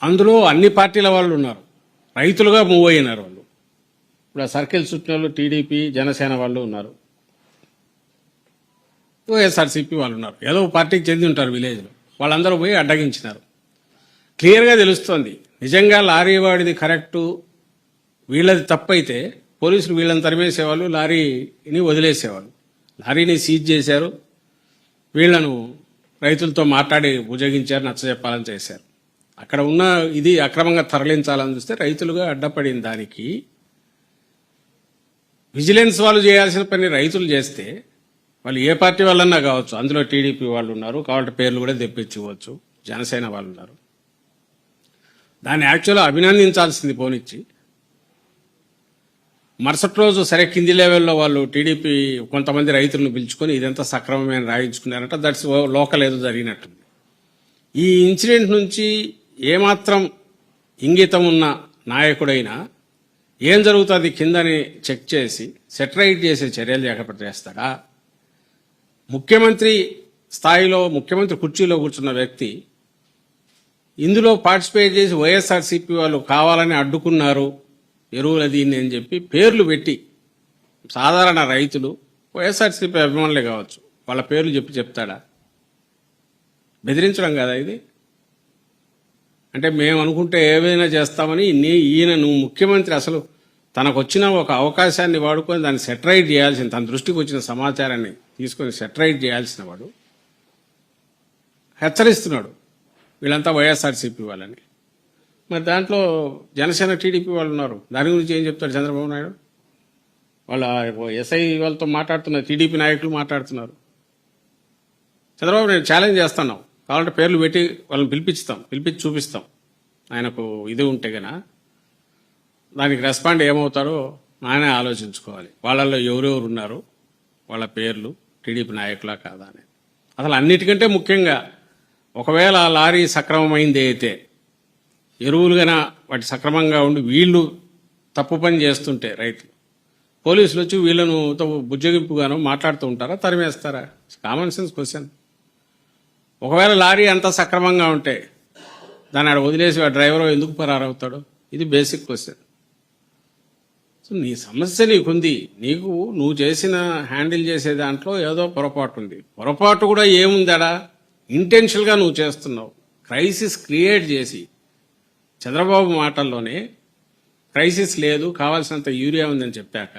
అందులో అన్ని పార్టీల వాళ్ళు ఉన్నారు, రైతులుగా మూవ్ అయినారు వాళ్ళు. ఇప్పుడు ఆ సర్కిల్ చుట్టూ టీడీపీ జనసేన వాళ్ళు ఉన్నారు, వైఎస్ఆర్సీపీ వాళ్ళు ఉన్నారు, ఏదో పార్టీకి చెంది ఉంటారు విలేజ్లో. వాళ్ళందరూ పోయి అడ్డగించినారు. క్లియర్గా తెలుస్తోంది, నిజంగా లారీ వాడిది కరెక్టు, వీళ్ళది తప్పైతే పోలీసులు వీళ్ళని తరిమేసేవాళ్ళు, లారీని వదిలేసేవాళ్ళు. లారీని సీజ్ చేశారు, వీళ్లను రైతులతో మాట్లాడి భుజగించారు, నచ్చజెప్పాలని చేశారు. అక్కడ ఉన్న ఇది అక్రమంగా తరలించాలని చూస్తే రైతులుగా అడ్డపడిన దానికి విజిలెన్స్ వాళ్ళు చేయాల్సిన పని రైతులు చేస్తే, వాళ్ళు ఏ పార్టీ వాళ్ళన్నా కావచ్చు, అందులో టీడీపీ వాళ్ళు ఉన్నారు కాబట్టి పేర్లు కూడా తెప్పించుకోవచ్చు, జనసేన వాళ్ళు ఉన్నారు. దాన్ని యాక్చువల్గా అభినందించాల్సింది పోనిచ్చి, మరుసటి రోజు సరే కింది లెవెల్లో వాళ్ళు టీడీపీ కొంతమంది రైతులను పిలుచుకొని ఇదంతా సక్రమమైన రాయించుకున్నారంట. దట్స్ లోకల్ ఏదో జరిగినట్టుంది. ఈ ఇన్సిడెంట్ నుంచి ఏమాత్రం ఇంగితం ఉన్న నాయకుడైనా ఏం జరుగుతుంది కిందని చెక్ చేసి సెటరైట్ చేసే చర్యలు చేస్తాడా? ముఖ్యమంత్రి స్థాయిలో ముఖ్యమంత్రి కుర్చీలో కూర్చున్న వ్యక్తి ఇందులో పార్టిసిపేట్ చేసి వైఎస్ఆర్సీపీ వాళ్ళు కావాలని అడ్డుకున్నారు ఎరువుల దీన్ని అని చెప్పి పేర్లు పెట్టి, సాధారణ రైతులు వైఎస్ఆర్సీపీ అభిమానులే కావచ్చు, వాళ్ళ పేర్లు చెప్తాడా? బెదిరించడం కదా ఇది. అంటే మేము అనుకుంటే ఏవైనా చేస్తామని ఈయన నువ్వు ముఖ్యమంత్రి అసలు తనకు వచ్చిన ఒక అవకాశాన్ని వాడుకొని దాన్ని సెటరైట్ చేయాల్సిన, తన దృష్టికి వచ్చిన సమాచారాన్ని తీసుకొని సెటరైట్ చేయాల్సిన వాడు హెచ్చరిస్తున్నాడు వీళ్ళంతా వైఎస్ఆర్సీపీ వాళ్ళని. మరి దాంట్లో జనసేన టీడీపీ వాళ్ళు ఉన్నారు. దాని గురించి ఏం చెప్తాడు చంద్రబాబు నాయుడు? వాళ్ళ ఎస్ఐ వాళ్ళతో మాట్లాడుతున్నారు, టీడీపీ నాయకులు మాట్లాడుతున్నారు. చంద్రబాబు నాయుడు ఛాలెంజ్ చేస్తున్నావు, కావాలంటే పేర్లు పెట్టి వాళ్ళని పిలిపించి చూపిస్తాం. ఆయనకు ఇది ఉంటే గన దానికి రెస్పాండ్ ఏమవుతారో ఆయనే ఆలోచించుకోవాలి. వాళ్ళల్లో ఎవరెవరు ఉన్నారు, వాళ్ళ పేర్లు టీడీపీ నాయకులా కాదా అని. అసలు అన్నిటికంటే ముఖ్యంగా ఒకవేళ ఆ లారీ సక్రమమైంది అయితే ఎరువులు గన వాటి సక్రమంగా ఉండి వీళ్ళు తప్పు పని చేస్తుంటే రైతులు, పోలీసులు వచ్చి వీళ్ళను బుజ్జగింపుగాను మాట్లాడుతూ ఉంటారా, తరిమేస్తారా? Common sense question. ఒకవేళ లారీ అంతా సక్రమంగా ఉంటే దాన్ని ఆడ వదిలేసి ఆ డ్రైవర్ ఎందుకు పరారవుతాడు? ఇది బేసిక్ క్వశ్చన్. సో నీ సమస్య నీకుంది, నువ్వు చేసిన హ్యాండిల్ చేసే దాంట్లో ఏదో పొరపాటు ఉంది. పొరపాటు కూడా ఏముందాడా, ఇంటెన్షనల్గా నువ్వు చేస్తున్నావు. క్రైసిస్ క్రియేట్ చేసి, చంద్రబాబు మాటల్లోనే క్రైసిస్ లేదు, కావాల్సినంత యూరియా ఉందని చెప్పాక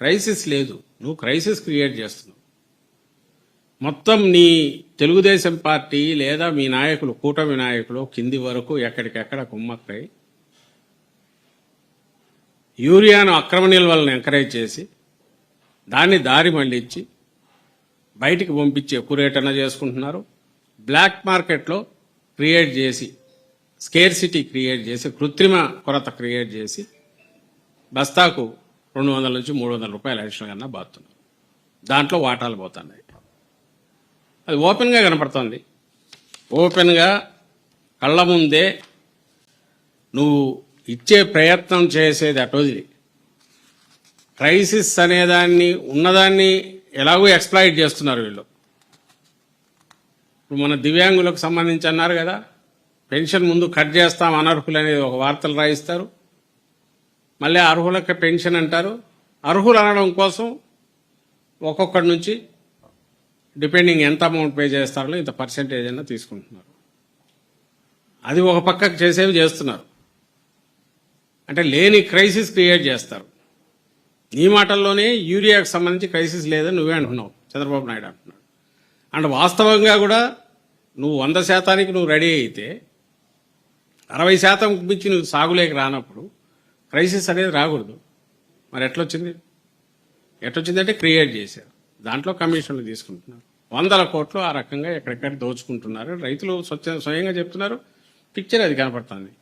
క్రైసిస్ లేదు, నువ్వు క్రైసిస్ క్రియేట్ చేస్తున్నావు. మొత్తం నీ తెలుగుదేశం పార్టీ లేదా మీ నాయకులు, కూటమి నాయకులు కింది వరకు ఎక్కడికెక్కడ కుమ్మక్కై యూరియాను అక్రమ నిల్వలను ఎంకరేజ్ చేసి దాన్ని దారి మళ్లించి బయటికి పంపించి ఎక్కువ రేట్ అన్నా చేసుకుంటున్నారు. బ్లాక్ మార్కెట్లో క్రియేట్ చేసి, స్కేర్సిటీ క్రియేట్ చేసి, కృత్రిమ కొరత క్రియేట్ చేసి బస్తాకు 200 నుంచి 300 రూపాయలు అడిషనల్ కన్నా బాతున్నారు. దాంట్లో వాటాలు పోతున్నాయి. అది ఓపెన్గా కనపడుతుంది. ఓపెన్గా కళ్ళ ముందే నువ్వు ఇచ్చే ప్రయత్నం చేసేది అటోది. క్రైసిస్ అనేదాన్ని ఉన్నదాన్ని ఎలాగో ఎక్స్ప్లాయిట్ చేస్తున్నారు వీళ్ళు. ఇప్పుడు మన దివ్యాంగులకు సంబంధించి అన్నారు కదా, పెన్షన్ ముందు కట్ చేస్తాం అనర్హులు అనేది ఒక వార్తలు రాయిస్తారు, మళ్ళీ అర్హులకు పెన్షన్ అంటారు. అర్హులు అనడం కోసం ఒక్కొక్కటి నుంచి డిపెండింగ్ ఎంత అమౌంట్ పే చేస్తారో ఇంత పర్సెంటేజ్ అయినా తీసుకుంటున్నారు. అది ఒక పక్కకు చేసేవి చేస్తున్నారు. అంటే లేని క్రైసిస్ క్రియేట్ చేస్తారు. నీ మాటల్లోనే యూరియాకు సంబంధించి క్రైసిస్ లేదని నువ్వే అంటున్నావు, చంద్రబాబు నాయుడు అంటున్నాడు. అండ్ వాస్తవంగా కూడా నువ్వు 100% నువ్వు రెడీ అయితే 60% మించి నువ్వు సాగులేక రానప్పుడు క్రైసిస్ అనేది రాకూడదు. మరి ఎట్లొచ్చిందంటే క్రియేట్ చేశారు. దాంట్లో కమిషన్లు తీసుకుంటున్నారు. 100 కోట్లు ఆ రకంగా ఎక్కడెక్కడ దోచుకుంటున్నారు. రైతులు స్వయంగా చెప్తున్నారు. పిక్చర్ అది కనపడుతుంది.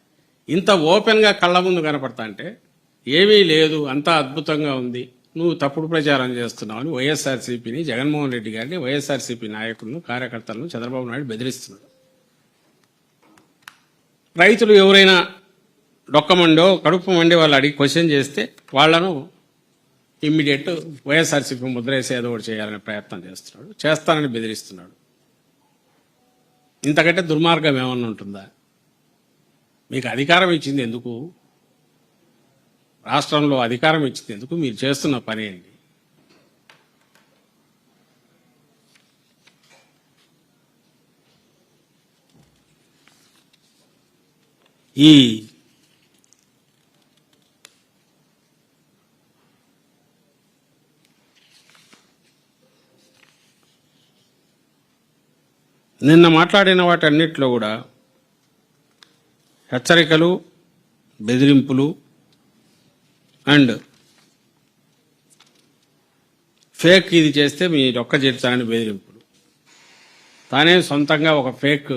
ఇంత ఓపెన్గా కళ్ళ ముందు కనపడతా అంటే ఏమీ లేదు, అంతా అద్భుతంగా ఉంది, నువ్వు తప్పుడు ప్రచారం చేస్తున్నావు అని వైఎస్ఆర్సీపీని, జగన్మోహన్ రెడ్డి గారిని, వైఎస్ఆర్సీపీ నాయకులను, కార్యకర్తలను చంద్రబాబు నాయుడు బెదిరిస్తున్నాడు. రైతులు ఎవరైనా డొక్కమండో కడుపు మండి వాళ్ళు అడిగి క్వశ్చన్ చేస్తే వాళ్లను ఇమ్మీడియట్ వైఎస్ఆర్సీపీ ముద్రేసి ఏదో ఒకటి చేయాలనే ప్రయత్నం చేస్తానని బెదిరిస్తున్నాడు. ఇంతకంటే దుర్మార్గం ఏమన్నా ఉంటుందా? మీకు అధికారం ఇచ్చింది ఎందుకు? రాష్ట్రంలో అధికారం ఇచ్చింది ఎందుకు? మీరు చేస్తున్న పని ఏంటి? ఈ నిన్న మాట్లాడిన వాటన్నిటిలో కూడా హెచ్చరికలు, బెదిరింపులు అండ్ ఫేక్ ఇది చేస్తే మీ ఒక్క చేర్చాలని బెదిరింపులు. తానే సొంతంగా ఒక ఫేక్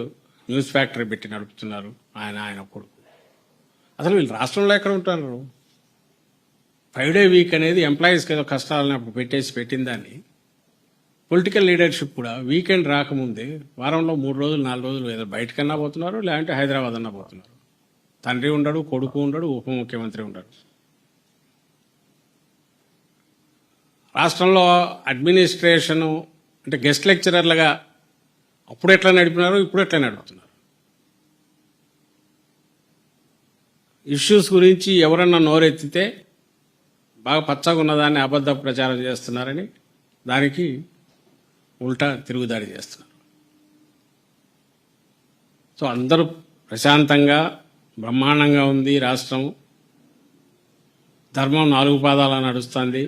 న్యూస్ ఫ్యాక్టరీ పెట్టి నడుపుతున్నారు ఆయన కొడుకు. అసలు వీళ్ళు రాష్ట్రంలో ఎక్కడ ఉంటున్నారు? 5 డే వీక్ అనేది ఎంప్లాయీస్కి ఏదో కష్టాలని అప్పుడు పెట్టిన దాన్ని పొలిటికల్ లీడర్షిప్ కూడా వీకెండ్ రాకముందే వారంలో 3 రోజులు 4 రోజులు ఏదో బయటకన్నా పోతున్నారు, లేదంటే హైదరాబాద్ అన్నా పోతున్నారు. తండ్రి ఉండడు, కొడుకు ఉండడు, ఉప ముఖ్యమంత్రి ఉండడు. రాష్ట్రంలో అడ్మినిస్ట్రేషను అంటే గెస్ట్ లెక్చరర్లుగా అప్పుడు ఎట్లా నడిపినారో ఇప్పుడు ఎట్లా నడుపుతున్నారు. ఇష్యూస్ గురించి ఎవరన్నా నోరెత్తితే బాగా పచ్చగా ఉన్నదాన్ని అబద్ధ ప్రచారం చేస్తున్నారని దానికి ఉల్టా తిరుగుదాడి చేస్తున్నారు. సో అందరూ ప్రశాంతంగా బ్రహ్మాండంగా ఉంది రాష్ట్రం, ధర్మం 4 పాదాల నడుస్తుంది,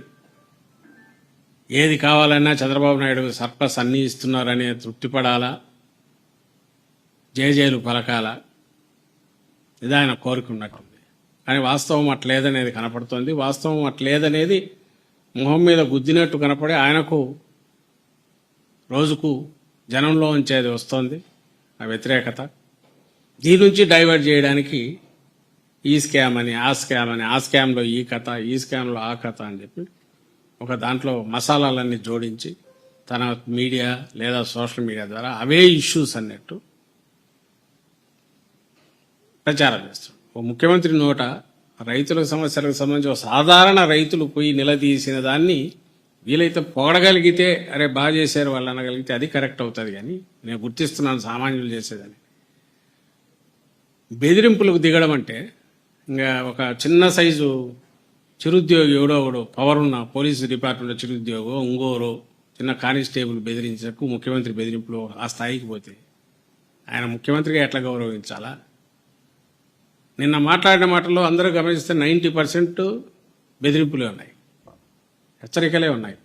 ఏది కావాలన్నా చంద్రబాబు నాయుడు సర్ప్లస్ అన్నీ ఇస్తున్నారనే తృప్తిపడాలా, జయజయలు పలకాల, ఇది ఆయన కోరుకున్నట్టుంది. కానీ వాస్తవం అట్లేదనేది కనపడుతుంది. వాస్తవం అట్లేదనేది మొహం మీద గుద్దినట్టు కనపడి ఆయనకు రోజుకు జనంలో ఉంచేది వస్తుంది. ఆ వ్యతిరేకత, దీని నుంచి డైవర్ట్ చేయడానికి ఈ స్కామ్ అని ఆ స్కామ్ అని, ఆ స్కామ్లో ఈ కథ, ఈ స్కామ్లో ఆ కథ అని చెప్పి ఒక దాంట్లో మసాలాలన్నీ జోడించి తన మీడియా లేదా సోషల్ మీడియా ద్వారా అవే ఇష్యూస్ అన్నట్టు ప్రచారం చేస్తాడు. ఓ ముఖ్యమంత్రి నోట రైతుల సమస్యలకు సంబంధించి ఒక సాధారణ రైతులు పోయి నిలదీసిన దాన్ని వీలైతే పొగడగలిగితే అరే బాగా చేశారు వాళ్ళు అనగలిగితే అది కరెక్ట్ అవుతుంది. కానీ నేను గుర్తిస్తున్నాను సామాన్యులు చేసేదని బెదిరింపులకు దిగడం అంటే ఇంకా ఒక చిన్న సైజు చిరుద్యోగి ఎవడో ఒకడు పవర్ ఉన్న పోలీసు డిపార్ట్మెంట్ చిరుద్యోగో ఇంకోరో చిన్న కానిస్టేబుల్ బెదిరించకు ముఖ్యమంత్రి బెదిరింపులు ఆ స్థాయికి పోతే ఆయన ముఖ్యమంత్రిగా ఎట్లా గౌరవించాలా? నిన్న మాట్లాడిన మాటల్లో అందరూ గమనిస్తే 90% బెదిరింపులే ఉన్నాయి, హెచ్చరికలే ఉన్నాయి.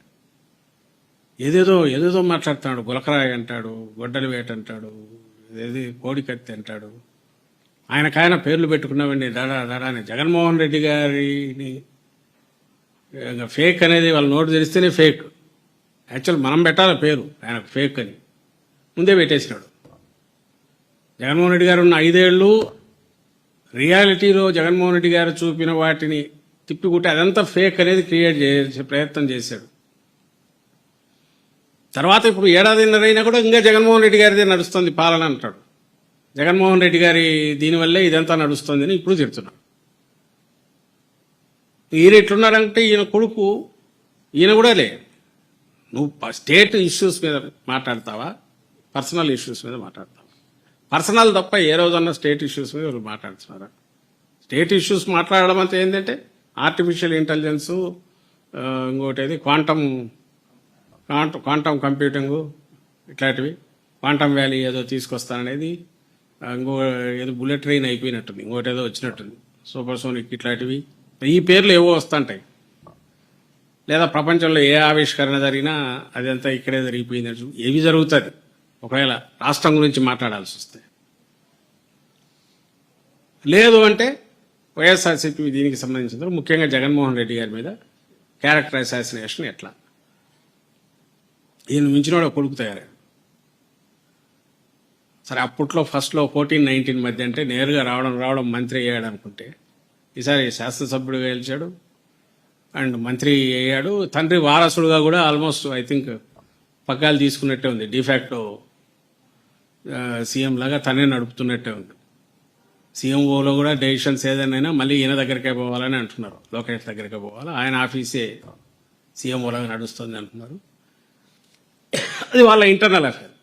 ఏదేదో మాట్లాడుతున్నాడు. గులకరాయి అంటాడు, గొడ్డలి వేట అంటాడు, ఏది కోడికత్తి అంటాడు. ఆయనకాయన పేర్లు పెట్టుకున్నామండి డడా అని. జగన్మోహన్ రెడ్డి గారిని ఫేక్ అనేది వాళ్ళ నోటు తెలిస్తేనే ఫేక్. యాక్చువల్ మనం పెట్టాలి పేరు ఆయనకు ఫేక్ అని ముందే పెట్టేసినాడు. జగన్మోహన్ రెడ్డి గారు ఉన్న 5 ఏళ్ళు రియాలిటీలో జగన్మోహన్ రెడ్డి గారు చూపిన వాటిని తిప్పికుంటే అదంతా ఫేక్ అనేది క్రియేట్ చేసే ప్రయత్నం చేశాడు. తర్వాత ఇప్పుడు 1.5 ఏళ్ళైనా కూడా ఇంకా జగన్మోహన్ రెడ్డి గారిదే నడుస్తుంది పాలన అంటాడు. జగన్మోహన్ రెడ్డి గారి దీనివల్లే ఇదంతా నడుస్తుంది అని ఇప్పుడు చెప్తున్నాడు. ఈయన ఎట్లున్నారంటే ఈయన కొడుకు ఈయన కూడా లే, నువ్వు స్టేట్ ఇష్యూస్ మీద మాట్లాడతావా, పర్సనల్ ఇష్యూస్ మీద మాట్లాడతావా? పర్సనల్ తప్ప ఏ రోజన్నా స్టేట్ ఇష్యూస్ మీద వాళ్ళు మాట్లాడుతున్నారా? స్టేట్ ఇష్యూస్ మాట్లాడడం అంటే ఏంటంటే ఆర్టిఫిషియల్ ఇంటెలిజెన్సు, ఇంకోటి ఏది క్వాంటమ్ కంప్యూటింగు, ఇట్లాంటివి క్వాంటమ్ వ్యాలీ ఏదో తీసుకొస్తాననేది, ఇంకో ఏదో బుల్లెట్ ట్రైన్ అయిపోయినట్టుంది, ఇంకోటి ఏదో వచ్చినట్టుంది, సూపర్ సోనిక్, ఇట్లాంటివి ఈ పేర్లు ఏవో వస్తుంటాయి. లేదా ప్రపంచంలో ఏ ఆవిష్కరణ జరిగినా అదంతా ఇక్కడే జరిగిపోయింది. ఏవి జరుగుతుంది ఒకవేళ రాష్ట్రం గురించి మాట్లాడాల్సి వస్తే. లేదు అంటే వైఎస్ఆర్సీపీ దీనికి సంబంధించిన ముఖ్యంగా జగన్మోహన్ రెడ్డి గారి మీద క్యారెక్టర్ అసాసినేషన్ ఎట్లా, ఈయన మించినోడ కొడుకు తయారు. సరే అప్పట్లో ఫస్ట్లో 14-19 మధ్య అంటే నేరుగా రావడం మంత్రి అయ్యాడు అనుకుంటే, ఈసారి శాసనసభ్యుడిగా గెలిచాడు అండ్ మంత్రి అయ్యాడు. తండ్రి వారసుడుగా కూడా ఆల్మోస్ట్ ఐ థింక్ పగ్గాలు తీసుకున్నట్టే ఉంది. డిఫాక్టో సీఎం లాగా తనే నడుపుతున్నట్టే ఉంది. సీఎంఓలో కూడా డెసిషన్స్ ఏదైనా మళ్ళీ ఈయన దగ్గరికే పోవాలని అంటున్నారు, లోకేష్ దగ్గరికే పోవాలి, ఆయన ఆఫీసే సీఎంఓలాగా నడుస్తుంది అంటున్నారు. అది వాళ్ళ ఇంటర్నల్ అఫేర్.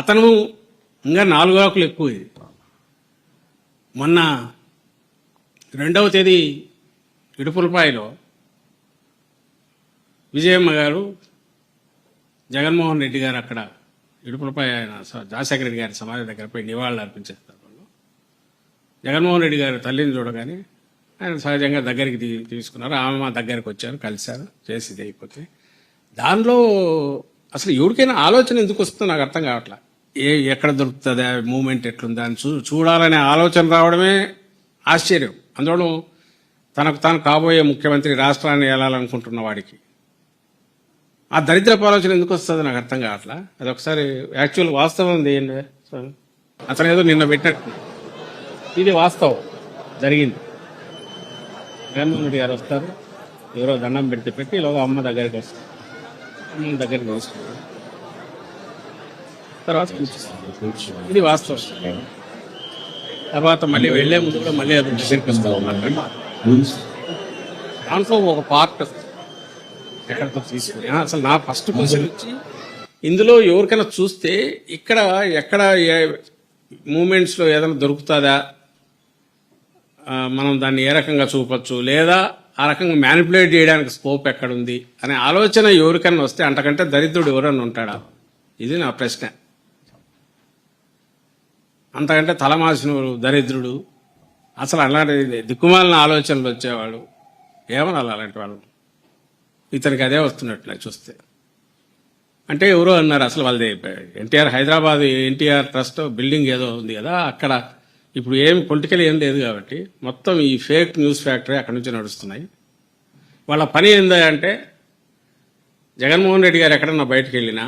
అతను ఇంకా 4 ఆకులు ఎక్కువ. ఇది మొన్న 2వ తేదీ ఇడుపులపాయలో విజయమ్మ గారు జగన్మోహన్ రెడ్డి గారు అక్కడ ఇడుపులపాయ ఆయన రాజశేఖర రెడ్డి గారి సమాధి దగ్గర పోయి నివాళులు అర్పించే సందర్భంలో జగన్మోహన్ రెడ్డి గారు తల్లిని చూడగానే ఆయన సహజంగా దగ్గరికి తీసుకున్నారు. ఆమె మా దగ్గరికి వచ్చారు, కలిశారు, చేసి అయిపోతే దానిలో అసలు ఎవరికైనా ఆలోచన ఎందుకు వస్తుందో నాకు అర్థం కావట్లా. ఎక్కడ దొరుకుతుందా, మూమెంట్ ఎట్లుందా అని చూడాలనే ఆలోచన రావడమే ఆశ్చర్యం. అందులో తనకు తాను కాబోయే ముఖ్యమంత్రి, రాష్ట్రాన్ని ఏలాలనుకుంటున్న వాడికి ఆ దరిద్రపు ఆలోచన ఎందుకు వస్తుందో నాకు అర్థం కావట్లా. అది ఒకసారి యాక్చువల్ వాస్తవం ఏంటి, అతను ఏదో నిన్న పెట్టినట్టు ఇది వాస్తవం జరిగింది. జగన్మోహన్ రెడ్డి గారు వస్తారు, ఎవరో దండం పెట్టి ఇలాగ అమ్మ దగ్గరికి వస్తారు, అమ్మ దగ్గరికి వస్తారు, తర్వాత ఇది వాస్తవం. తర్వాత మళ్ళీ వెళ్లే ముందు కూడా మళ్ళీ దాంట్లో ఒక పార్ట్ ఎక్కడితో తీసుకుని అసలు నా ఫస్ట్ క్వశ్చన్ వచ్చి ఇందులో ఎవరికైనా చూస్తే ఎక్కడ మూమెంట్స్లో ఏదైనా దొరుకుతుందా, మనం దాన్ని ఏ రకంగా చూపొచ్చు, లేదా ఆ రకంగా మ్యానిపులేట్ చేయడానికి స్కోప్ ఎక్కడుంది అనే ఆలోచన ఎవరికైనా వస్తే అంతకంటే దరిద్రుడు ఎవరన్నా ఉంటాడా? ఇది నా ప్రశ్న. అంతకంటే తలమాసిన దరిద్రుడు, అసలు అలాంటి దిక్కుమాలిన ఆలోచనలు వచ్చేవాడు ఏమనాలి అలాంటి వాళ్ళు? ఇతనికి అదే వస్తున్నట్లు చూస్తే. అంటే ఎవరో అన్నారు అసలు వాళ్ళది హైదరాబాద్ ఎన్టీఆర్ ట్రస్ట్ బిల్డింగ్ ఏదో ఉంది కదా, అక్కడ ఇప్పుడు ఏమి పొలిటికల్ ఏం లేదు కాబట్టి మొత్తం ఈ ఫేక్ న్యూస్ ఫ్యాక్టరీ అక్కడి నుంచి నడుస్తున్నాయి. వాళ్ళ పని ఏందంటే జగన్మోహన్ రెడ్డి గారు ఎక్కడన్నా బయటకు వెళ్ళినా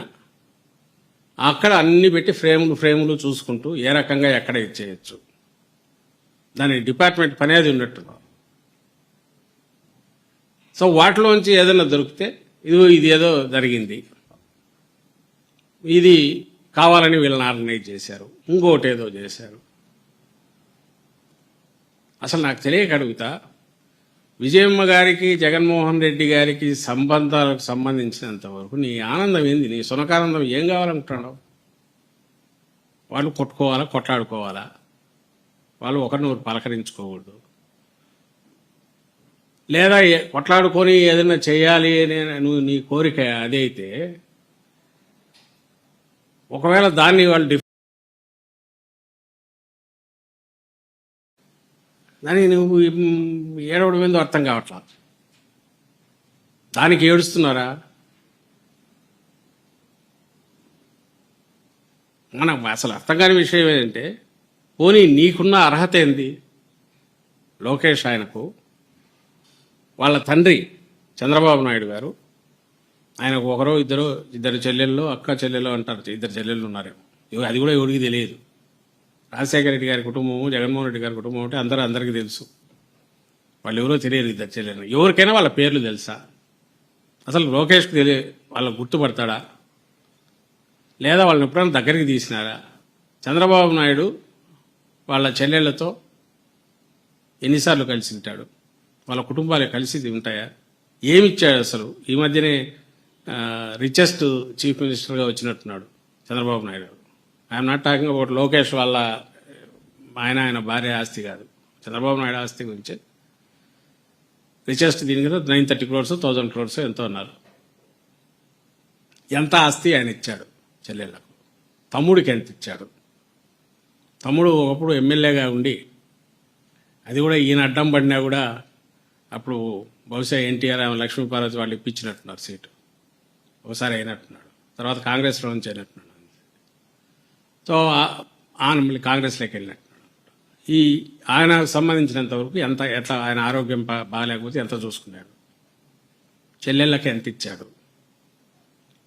అక్కడ అన్ని పెట్టి ఫ్రేములు చూసుకుంటూ ఏ రకంగా ఎక్కడ ఇచ్చేయచ్చు దాని డిపార్ట్మెంట్ పని అది ఉన్నట్టు. సో వాటిలోంచి ఏదైనా దొరికితే ఇది ఏదో జరిగింది, ఇది కావాలని వీళ్ళని ఆర్గనైజ్ చేశారు, ఇంకోటి ఏదో చేశారు. అసలు నాకు తెలియక అడుగుతా, విజయమ్మ గారికి జగన్మోహన్ రెడ్డి గారికి సంబంధాలకు సంబంధించినంత వరకు నీ ఆనందం ఏంది? నీ సునకానందం ఏం కావాలనుకుంటున్నావు? వాళ్ళు కొట్టుకోవాలా, కొట్లాడుకోవాలా, వాళ్ళు ఒకరినొకరు పలకరించుకోకూడదు, లేదా కొట్లాడుకొని ఏదైనా చేయాలి అని నువ్వు నీ కోరిక అదైతే, ఒకవేళ దాన్ని వాళ్ళు దానికి నువ్వు ఏడవడం ఏందో అర్థం కావట్లా. దానికి ఏడుస్తున్నారా? మనకు అసలు అర్థం కాని విషయం ఏంటంటే, పోనీ నీకున్న అర్హత ఏంది? లోకేష్ ఆయనకు వాళ్ళ తండ్రి చంద్రబాబు నాయుడు గారు, ఆయనకు ఇద్దరు చెల్లెళ్ళు, అక్క చెల్లెళ్ళు అంటారు, ఇద్దరు చెల్లెళ్ళు ఉన్నారేమో, అది కూడా ఎవరికి తెలియదు. రాజశేఖర రెడ్డి గారి కుటుంబము, జగన్మోహన్ రెడ్డి గారి కుటుంబం అంటే అందరికీ తెలుసు. వాళ్ళు ఎవరో తెలియదు ఇద్దరు చెల్లెళ్ళు. ఎవరికైనా వాళ్ళ పేర్లు తెలుసా? అసలు లోకేష్కి వాళ్ళకు గుర్తుపడతాడా? లేదా వాళ్ళని ఎప్పుడైనా దగ్గరికి తీసినారా? చంద్రబాబు నాయుడు వాళ్ళ చెల్లెళ్లతో ఎన్నిసార్లు కలిసి ఉంటాడు? వాళ్ళ కుటుంబాలు కలిసి ఉంటాయా? ఏమిచ్చాడు అసలు? ఈ మధ్యనే రిచెస్ట్ చీఫ్ మినిస్టర్గా వచ్చినట్టున్నాడు Chandrababu Naidu. I'm not talking about Lokesh వాళ్ళ ఆయన భార్య ఆస్తి కాదు, చంద్రబాబు నాయుడు ఆస్తి గురించి. రిచెస్ట్ దీని కదా 930 crores 1000 crores ఎంతో అన్నారు. ఎంత ఆస్తి ఆయన ఇచ్చాడు చెల్లెళ్ళకు? తమ్ముడికి ఎంత ఇచ్చాడు? తమ్ముడు ఒకప్పుడు ఎమ్మెల్యేగా ఉండి, అది కూడా ఈయన అడ్డం పడినా కూడా అప్పుడు బహుశా ఎన్టీఆర్ లక్ష్మీపార్వతి వాళ్ళు ఇప్పించినట్టున్నారు సీటు, ఒకసారి అయినట్టున్నాడు, తర్వాత కాంగ్రెస్లో నుంచి అయినట్టున్నాడు. సో ఆయన మళ్ళీ కాంగ్రెస్లోకి వెళ్ళినట్టున్నాడు. ఆయన సంబంధించినంత వరకు ఎట్లా ఆయన ఆరోగ్యం బాగాలేకపోతే ఎంత చూసుకున్నాడు? చెల్లెళ్ళకి ఎంత ఇచ్చాడు?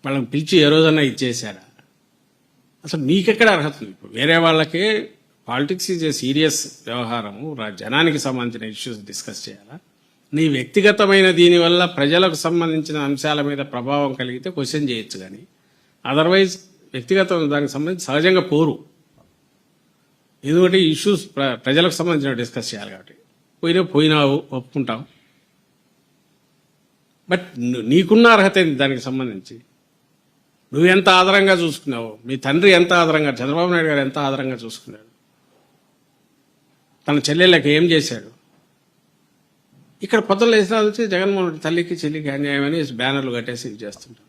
వాళ్ళని పిలిచి ఏ రోజన్నా ఇచ్చేశాడా? అసలు నీకెక్కడ అర్హత ఉంది? వేరే వాళ్ళకే పాలిటిక్స్ ఈజ్ ఏ సీరియస్ వ్యవహారము, జనానికి సంబంధించిన ఇష్యూస్ డిస్కస్ చేయాలా? నీ వ్యక్తిగతమైన దీనివల్ల ప్రజలకు సంబంధించిన అంశాల మీద ప్రభావం కలిగితే క్వశ్చన్ చేయొచ్చు, కానీ అదర్వైజ్ వ్యక్తిగతం దానికి సంబంధించి సహజంగా పోరు. ఎందుకంటే ఇష్యూస్ ప్రజలకు సంబంధించిన డిస్కస్ చేయాలి కాబట్టి. పోయినావు ఒప్పుకుంటాం, బట్ నీకున్న అర్హత ఏంటి దానికి సంబంధించి? నువ్వు ఎంత ఆదరంగా చూసుకున్నావు? మీ తండ్రి ఎంత ఆదరంగా, చంద్రబాబు నాయుడు గారు ఎంత ఆదరంగా చూసుకున్నాడు? తన చెల్లెళ్ళకి ఏం చేశాడు? ఇక్కడ పొద్దున్న లేచిన వచ్చి జగన్మోహన్ రెడ్డి తల్లికి చెల్లికి అన్యాయం అని బ్యానర్లు కట్టేసి ఇది చేస్తుంటారు.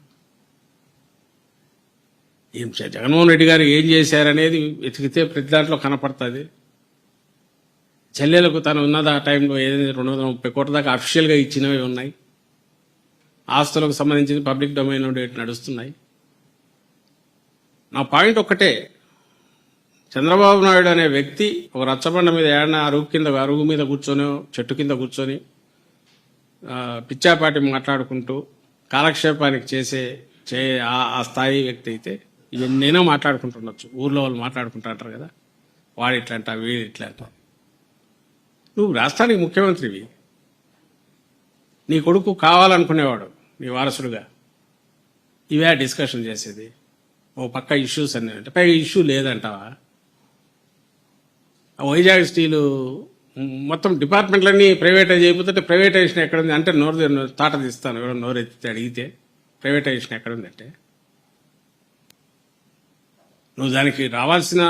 జగన్మోహన్ రెడ్డి గారు ఏం చేశారనేది వెతికితే ప్రతి దాంట్లో కనపడుతుంది. చెల్లెలకు తను ఉన్నది ఆ టైంలో ఏదైనా 230 కోట్ల దాకా అఫీషియల్గా ఇచ్చినవి ఉన్నాయి. ఆస్తులకు సంబంధించిన పబ్లిక్ డొమైన్ నడుస్తున్నాయి. నా పాయింట్ ఒక్కటే, చంద్రబాబు నాయుడు అనే వ్యక్తి ఒక రచ్చబండ మీద ఏడన్నా అరుగు మీద కూర్చొని, చెట్టు కింద కూర్చొని పిచ్చాపాటి మాట్లాడుకుంటూ కాలక్షేపానికి చేసే ఆ స్థాయి వ్యక్తి అయితే ఇవన్నైనా మాట్లాడుకుంటుండొచ్చు. ఊర్లో వాళ్ళు మాట్లాడుకుంటుంటారు కదా, వాడు ఇట్లంట వీడు ఇట్లంట. నువ్వు రాష్ట్రానికి ముఖ్యమంత్రివి, నీ కొడుకు కావాలనుకునేవాడు నీ వారసుడుగా, ఇవే డిస్కషన్ చేసేది. ఓ పక్క ఇష్యూస్ అన్నీ అంటే పైగా ఇష్యూ లేదంటావా? వైజాగ్ స్టీలు మొత్తం డిపార్ట్మెంట్లన్నీ ప్రైవేటైజ్ అయిపోతుంటే ప్రైవేటైజేషన్ ఎక్కడుంది అంటే తాట తీస్తాను, ఎవరో నోరెత్తితే అడిగితే ప్రైవేటైజేషన్ ఎక్కడుందంటే, నువ్వు దానికి రావాల్సిన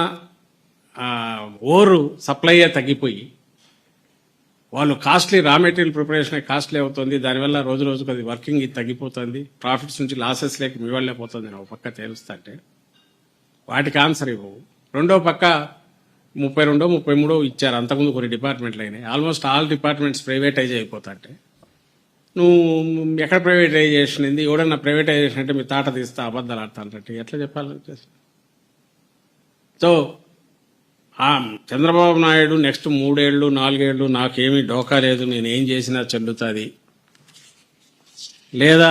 ఓరు సప్లైయే తగ్గిపోయి వాళ్ళు costly raw material preparation costly అవుతుంది, దానివల్ల రోజు రోజుకు అది వర్కింగ్ ఇది తగ్గిపోతుంది, ప్రాఫిట్స్ నుంచి లాసెస్ లేక మీ వాళ్ళే పోతుంది ఒక పక్క తేలుస్తా అంటే వాటికి ఆన్సర్ ఇవ్వవు. రెండో పక్క 32, 33 ఇచ్చారు, అంతకుముందు కొన్ని డిపార్ట్మెంట్లు అయినాయి. ఆల్మోస్ట్ ఆల్ డిపార్ట్మెంట్స్ ప్రైవేటైజ్ అయిపోతాంటే నువ్వు ఎక్కడ ప్రైవేటైజేషన్ అయింది? ఎవడన్నా ప్రైవేటైజేషన్ అంటే మీ తాట తీస్తా అబద్ధాలు ఆడతానంటే ఎట్లా చెప్పాలి? సో చంద్రబాబు నాయుడు నెక్స్ట్ 3 ఏళ్ళు 4 ఏళ్ళు నాకేమీ డోకా లేదు, నేను ఏం చేసినా చెల్లుతుంది, లేదా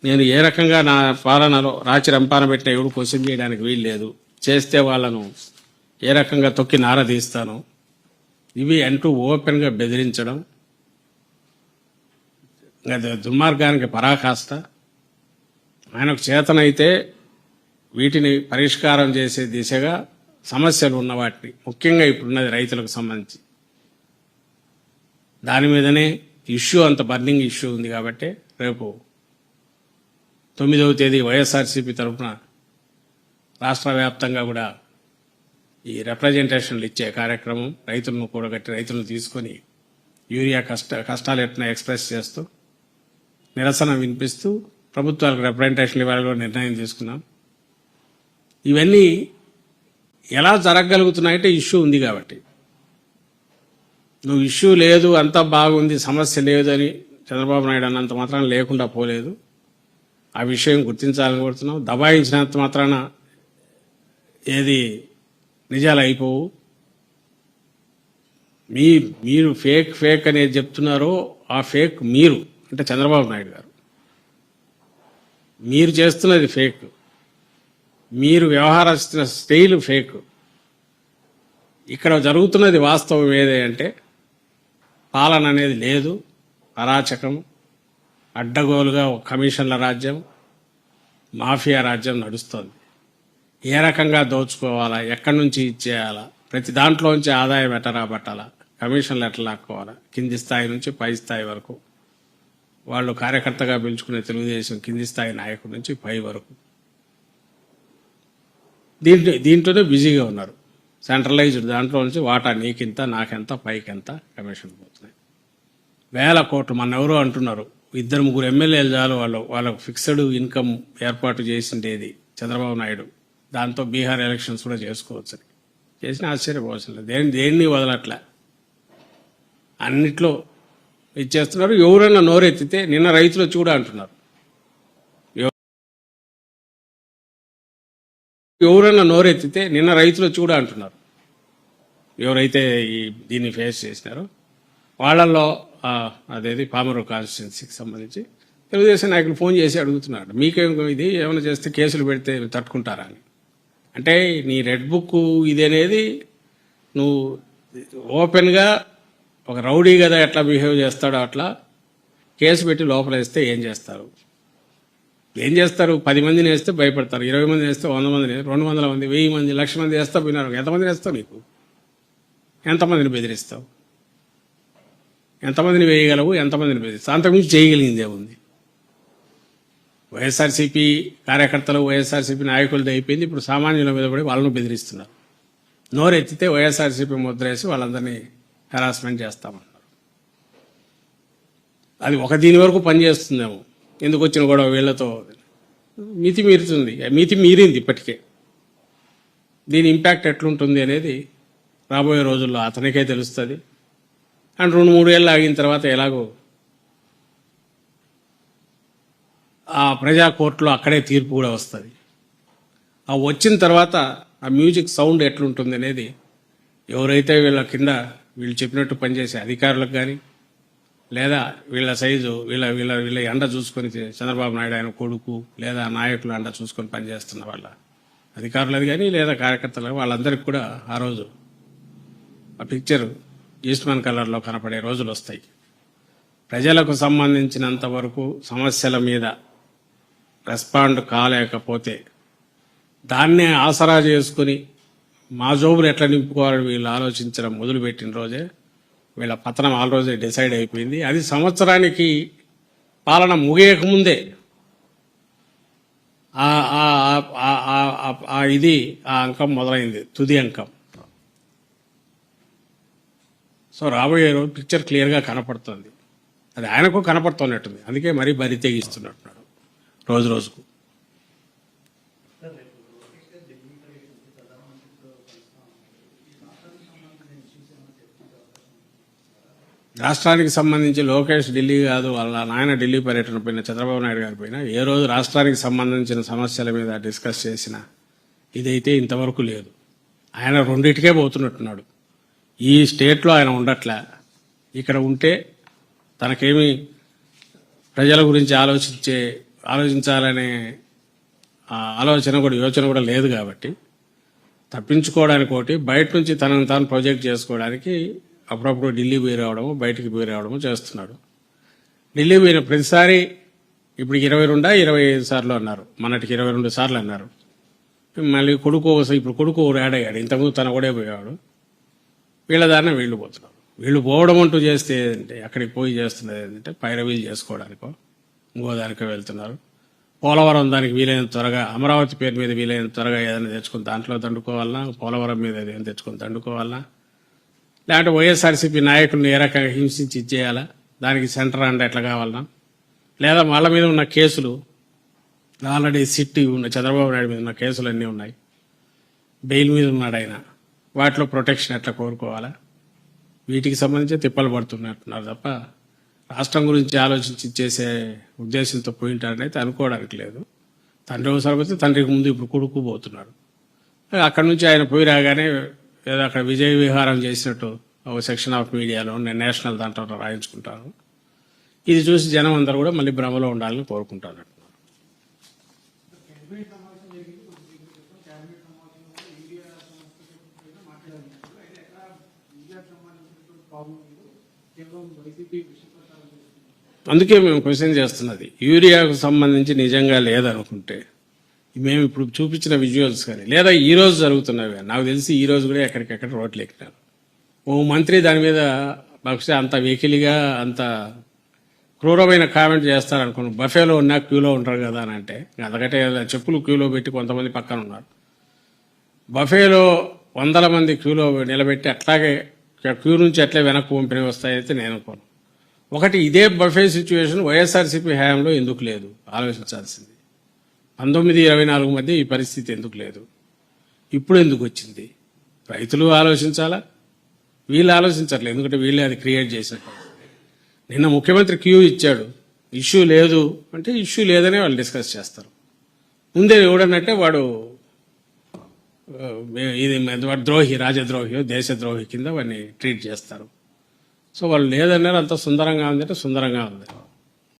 నేను ఏ రకంగా నా పాలనలో రాచి రంపాన పెట్టిన ఎవడు క్వశ్చన్ చేయడానికి వీలు లేదు. చేస్తే వాళ్ళను ఏ రకంగా తొక్కి నారదీస్తాను, ఇవి అంటూ ఓపెన్గా బెదిరించడం అది దుర్మార్గానికి పరాకాష్ట. ఆయనకు చేతనైతే వీటిని పరిష్కారం చేసే దిశగా సమస్యలు ఉన్న వాటిని, ముఖ్యంగా ఇప్పుడున్నది రైతులకు సంబంధించి దాని మీదనే ఇష్యూ, అంత బర్నింగ్ ఇష్యూ ఉంది కాబట్టి రేపు 9వ తేదీ వైఎస్ఆర్సీపీ తరఫున రాష్ట్ర వ్యాప్తంగా కూడా ఈ రిప్రజెంటేషన్లు ఇచ్చే కార్యక్రమం, రైతులను కూడగట్టి రైతులను తీసుకొని యూరియా కష్టాలు ఎట్లా ఎక్స్ప్రెస్ చేస్తూ నిరసన వినిపిస్తూ ప్రభుత్వాలకు రిప్రజెంటేషన్లు ఇవ్వాలని కూడా నిర్ణయం తీసుకున్నాం. ఇవన్నీ ఎలా జరగగలుగుతున్నాయంటే ఇష్యూ ఉంది కాబట్టి. నువ్వు ఇష్యూ లేదు, అంతా బాగుంది, సమస్య లేదు అని చంద్రబాబు నాయుడు అన్నంత మాత్రాన లేకుండా పోలేదు. ఆ విషయం గుర్తించాలని కోరుతున్నాం. దబాయించినంత మాత్రాన ఏది నిజాలు అయిపోవు. మీరు ఫేక్ అనేది చెప్తున్నారో ఆ ఫేక్ మీరు అంటే చంద్రబాబు నాయుడు గారు, మీరు చేస్తున్నది ఫేక్, మీరు వ్యవహరిస్తున్న స్టైల్ ఫేక్. ఇక్కడ జరుగుతున్నది వాస్తవం ఏదే అంటే పాలన అనేది లేదు, అరాచకం, అడ్డగోలుగా ఒక కమిషన్ల రాజ్యం, మాఫియా రాజ్యం నడుస్తోంది. ఏ రకంగా దోచుకోవాలా, ఎక్కడి నుంచి ఇచ్చేయాలా, ప్రతి దాంట్లోంచి ఆదాయం ఎట్లా రాబట్టాలా, కమిషన్లు ఎట్లా లాక్కోవాలా, కింది స్థాయి నుంచి పై స్థాయి వరకు, వాళ్ళు కార్యకర్తగా పిలుచుకునే తెలుగుదేశం కింది స్థాయి నాయకుడి నుంచి పై వరకు దీంట్లోనే బిజీగా ఉన్నారు. సెంట్రలైజ్డ్ దాంట్లో నుంచి వాటా నీకింత నాకెంత పైకెంత కమిషన్ పోతున్నాయి. 1000 కోట్లు. మన ఎవరో అంటున్నారు 2-3 ఎమ్మెల్యేలు చాలు వాళ్ళకు ఫిక్స్డ్ ఇన్కమ్ ఏర్పాటు చేసిండేది చంద్రబాబు నాయుడు, దాంతో బీహార్ ఎలక్షన్స్ కూడా చేసుకోవచ్చని. చేసిన ఆశ్చర్యపోవచ్చులేదు. దేన్ని వదలట్లే, అన్నిట్లో ఇచ్చేస్తున్నారు. ఎవరైనా నోరెత్తితే నిన్న రైతులు వచ్చి కూడా అంటున్నారు, ఎవరైనా నోరెత్తితే నిన్న రైతులు వచ్చి కూడా అంటున్నారు, ఎవరైతే దీన్ని ఫేస్ చేసినారో వాళ్ళల్లో అదేది పామరు కాన్స్టిట్యున్సీకి సంబంధించి తెలుగుదేశం నాయకులు ఫోన్ చేసి అడుగుతున్నాడు, మీకేం ఇది ఏమైనా చేస్తే కేసులు పెడితే తట్టుకుంటారా అని. అంటే నీ రెడ్ బుక్ ఇది అనేది నువ్వు ఓపెన్గా ఒక రౌడీ కదా ఎట్లా బిహేవ్ చేస్తాడో అట్లా కేసు పెట్టి లోపల వేస్తే ఏం చేస్తారు? 10 మందిని వేస్తే భయపడతారు, 20 మందిని వేస్తే 100 మందిని, 200 మంది, 1000 మంది, 1,00,000 మంది వేస్తా పోయినారు. ఎంతమందిని వేస్తావు? నీకు ఎంతమందిని బెదిరిస్తావు? ఎంతమందిని వేయగలవు? ఎంతమందిని బెదిరిస్తావు? అంతకుమించి చేయగలిగిందే ఉంది. వైఎస్ఆర్సీపీ కార్యకర్తలు, వైఎస్ఆర్సీపీ నాయకులది అయిపోయింది. ఇప్పుడు సామాన్యుల మీద పడి వాళ్ళను బెదిరిస్తున్నారు. నోరెత్తితే వైఎస్ఆర్సీపీ ముద్ర వేసి వాళ్ళందరినీ హెరాస్మెంట్ చేస్తామన్నారు. అది దీని వరకు పనిచేస్తుందేమో. ఎందుకు వచ్చిన గొడవ వీళ్లతో మితి మీరుతుంది, మితి మీరింది ఇప్పటికే. దీని ఇంపాక్ట్ ఎట్లుంటుంది అనేది రాబోయే రోజుల్లో అతనికే తెలుస్తుంది. అండ్ 2-3 ఏళ్ళు ఆగిన తర్వాత ఎలాగో ఆ ప్రజా కోర్టులో అక్కడే తీర్పు కూడా వస్తుంది. ఆ వచ్చిన తర్వాత ఆ మ్యూజిక్ సౌండ్ ఎట్లుంటుంది అనేది ఎవరైతే వీళ్ళ కింద వీళ్ళు చెప్పినట్టు పనిచేసే అధికారులకు కానీ, లేదా వీళ్ళ సైజు వీళ్ళ ఎండ చూసుకొని చంద్రబాబు నాయుడు ఆయన కొడుకు లేదా నాయకులు అండ చూసుకొని పనిచేస్తున్న వాళ్ళ అధికారులది కానీ లేదా కార్యకర్తలు వాళ్ళందరికీ కూడా ఆ రోజు ఆ పిక్చర్ ఈస్ట్మన్ కలర్లో కనపడే రోజులు వస్తాయి. ప్రజలకు సంబంధించినంత వరకు సమస్యల మీద రెస్పాండ్ కాలేకపోతే దాన్నే ఆసరా చేసుకుని మా జోబులు ఎట్లా నింపుకోవాలని వీళ్ళు ఆలోచించడం మొదలుపెట్టిన రోజే వీళ్ళ పతనం ఆ రోజే డిసైడ్ అయిపోయింది. అది సంవత్సరానికి పాలన ముగియకముందే ఆ అంకం మొదలైంది, తుది అంకం. సో రాబోయే రోజు పిక్చర్ క్లియర్గా కనపడుతుంది. అది ఆయనకు కనపడుతున్నట్టుంది, అందుకే మరీ బరి తెగిస్తున్నట్టున్నాడు రోజు రోజుకు. రాష్ట్రానికి సంబంధించి లోకేష్ ఢిల్లీ కాదు, వాళ్ళ నాయన ఢిల్లీ పర్యటన పోయిన, చంద్రబాబు నాయుడు గారి పోయినా ఏ రోజు రాష్ట్రానికి సంబంధించిన సమస్యల మీద డిస్కస్ చేసిన ఇదైతే ఇంతవరకు లేదు. ఆయన రెండింటికే పోతున్నట్టున్నాడు. ఈ స్టేట్లో ఆయన ఉండట్లే. ఇక్కడ ఉంటే తనకేమీ ప్రజల గురించి ఆలోచించే ఆలోచించాలనే ఆలోచన కూడా యోచన కూడా లేదు కాబట్టి తప్పించుకోవడానికి ఒకటి బయట నుంచి తనను తాను ప్రొజెక్ట్ చేసుకోవడానికి అప్పుడప్పుడు ఢిల్లీ పోయి రావడము బయటికి పోయి రావడము చేస్తున్నాడు. ఢిల్లీ పోయిన ప్రతిసారి ఇప్పుడు 22-25 సార్లు అన్నారు, మొన్నటికి 22 సార్లు అన్నారు. మళ్ళీ ఇప్పుడు కొడుకు యాడ్ అయ్యాడు, ఇంతకుముందు తన కూడా పోయాడు. వీళ్ళ దారిన వీళ్ళు పోతున్నారు. వీళ్ళు పోవడం అంటూ చేస్తే ఏంటంటే అక్కడికి పోయి చేస్తున్నది ఏంటంటే పైరవీలు చేసుకోవడానికో ఇంకో దానికో వెళ్తున్నారు. పోలవరం దానికి వీలైనంత త్వరగా, అమరావతి పేరు మీద వీలైనంత త్వరగా ఏదైనా తెచ్చుకుని దాంట్లో దండుకోవాలన్నా, పోలవరం మీద ఏదైనా తెచ్చుకొని దండుకోవాలన్నా, లేకపోతే వైఎస్ఆర్సీపీ నాయకులను ఏ రకంగా హింసించి ఇచ్చేయాలా, దానికి సెంటర్ అండ్ ఎట్లా కావాలన్నా, లేదా వాళ్ళ మీద ఉన్న కేసులు ఆల్రెడీ సిట్ ఉన్న చంద్రబాబు నాయుడు మీద ఉన్న కేసులు అన్నీ ఉన్నాయి, బెయిల్ మీద ఉన్నాడు ఆయన, వాటిలో ప్రొటెక్షన్ ఎట్లా కోరుకోవాలా, వీటికి సంబంధించి తిప్పలు పడుతున్నట్టున్నారు తప్ప రాష్ట్రం గురించి ఆలోచించి చేసే ఉద్దేశంతో పోయింటారనైతే అనుకోవడానికి లేదు. తండ్రి అవసరం అయితే తండ్రికి ముందు ఇప్పుడు కొడుకు పోతున్నాడు. అక్కడి నుంచి ఆయన పోయి రాగానే ఏదో అక్కడ విజయ విహారం చేసినట్టు ఒక సెక్షన్ ఆఫ్ మీడియాలో నేను నేషనల్ దాంట్లో రాయించుకుంటాను. ఇది చూసి జనం అందరూ కూడా మళ్ళీ భ్రమలో ఉండాలని కోరుకుంటాను. అందుకే మేము క్వశ్చన్ చేస్తున్నది, యూరియాకు సంబంధించి నిజంగా లేదనుకుంటే మేము ఇప్పుడు చూపించిన విజువల్స్ కానీ లేదా ఈ రోజు జరుగుతున్నవి, నాకు తెలిసి ఈ రోజు కూడా ఎక్కడికెక్కడ రోడ్లు ఎక్కినారు. ఓ మంత్రి దాని మీద బహుశా అంత వెకిలిగా అంత క్రూరమైన కామెంట్ చేస్తారనుకున్నాను. బఫేలో ఉన్నా క్యూలో ఉంటారు కదా అని అంటే, అందుకంటే చెప్పులు క్యూలో పెట్టి కొంతమంది పక్కన ఉన్నారు. బఫేలో 100 మంది క్యూలో నిలబెట్టి అట్లాగే క్యూ నుంచి అట్లే వెనక్కి పంపిణీ వస్తాయైతే నేను అనుకోను. ఒకటి, ఇదే బఫే సిచ్యువేషన్ వైఎస్ఆర్సీపీ హయాంలో ఎందుకు లేదు ఆలోచించాల్సింది. 19-24 మధ్య ఈ పరిస్థితి ఎందుకు లేదు, ఇప్పుడు ఎందుకు వచ్చింది? రైతులు ఆలోచించాలా, వీళ్ళు ఆలోచించట్లేదు. ఎందుకంటే వీళ్ళే అది క్రియేట్ చేసినట్టు. నిన్న ముఖ్యమంత్రి క్యూ ఇచ్చాడు, ఇష్యూ లేదు అంటే ఇష్యూ లేదనే వాళ్ళు డిస్కస్ చేస్తారు. ముందే ఎవడనంటే వాడు ఇది ద్రోహి, రాజద్రోహి, దేశద్రోహి కింద వాడిని ట్రీట్ చేస్తారు. సో వాళ్ళు లేదన్నారు, అంత సుందరంగా ఉందంటే సుందరంగా ఉంది.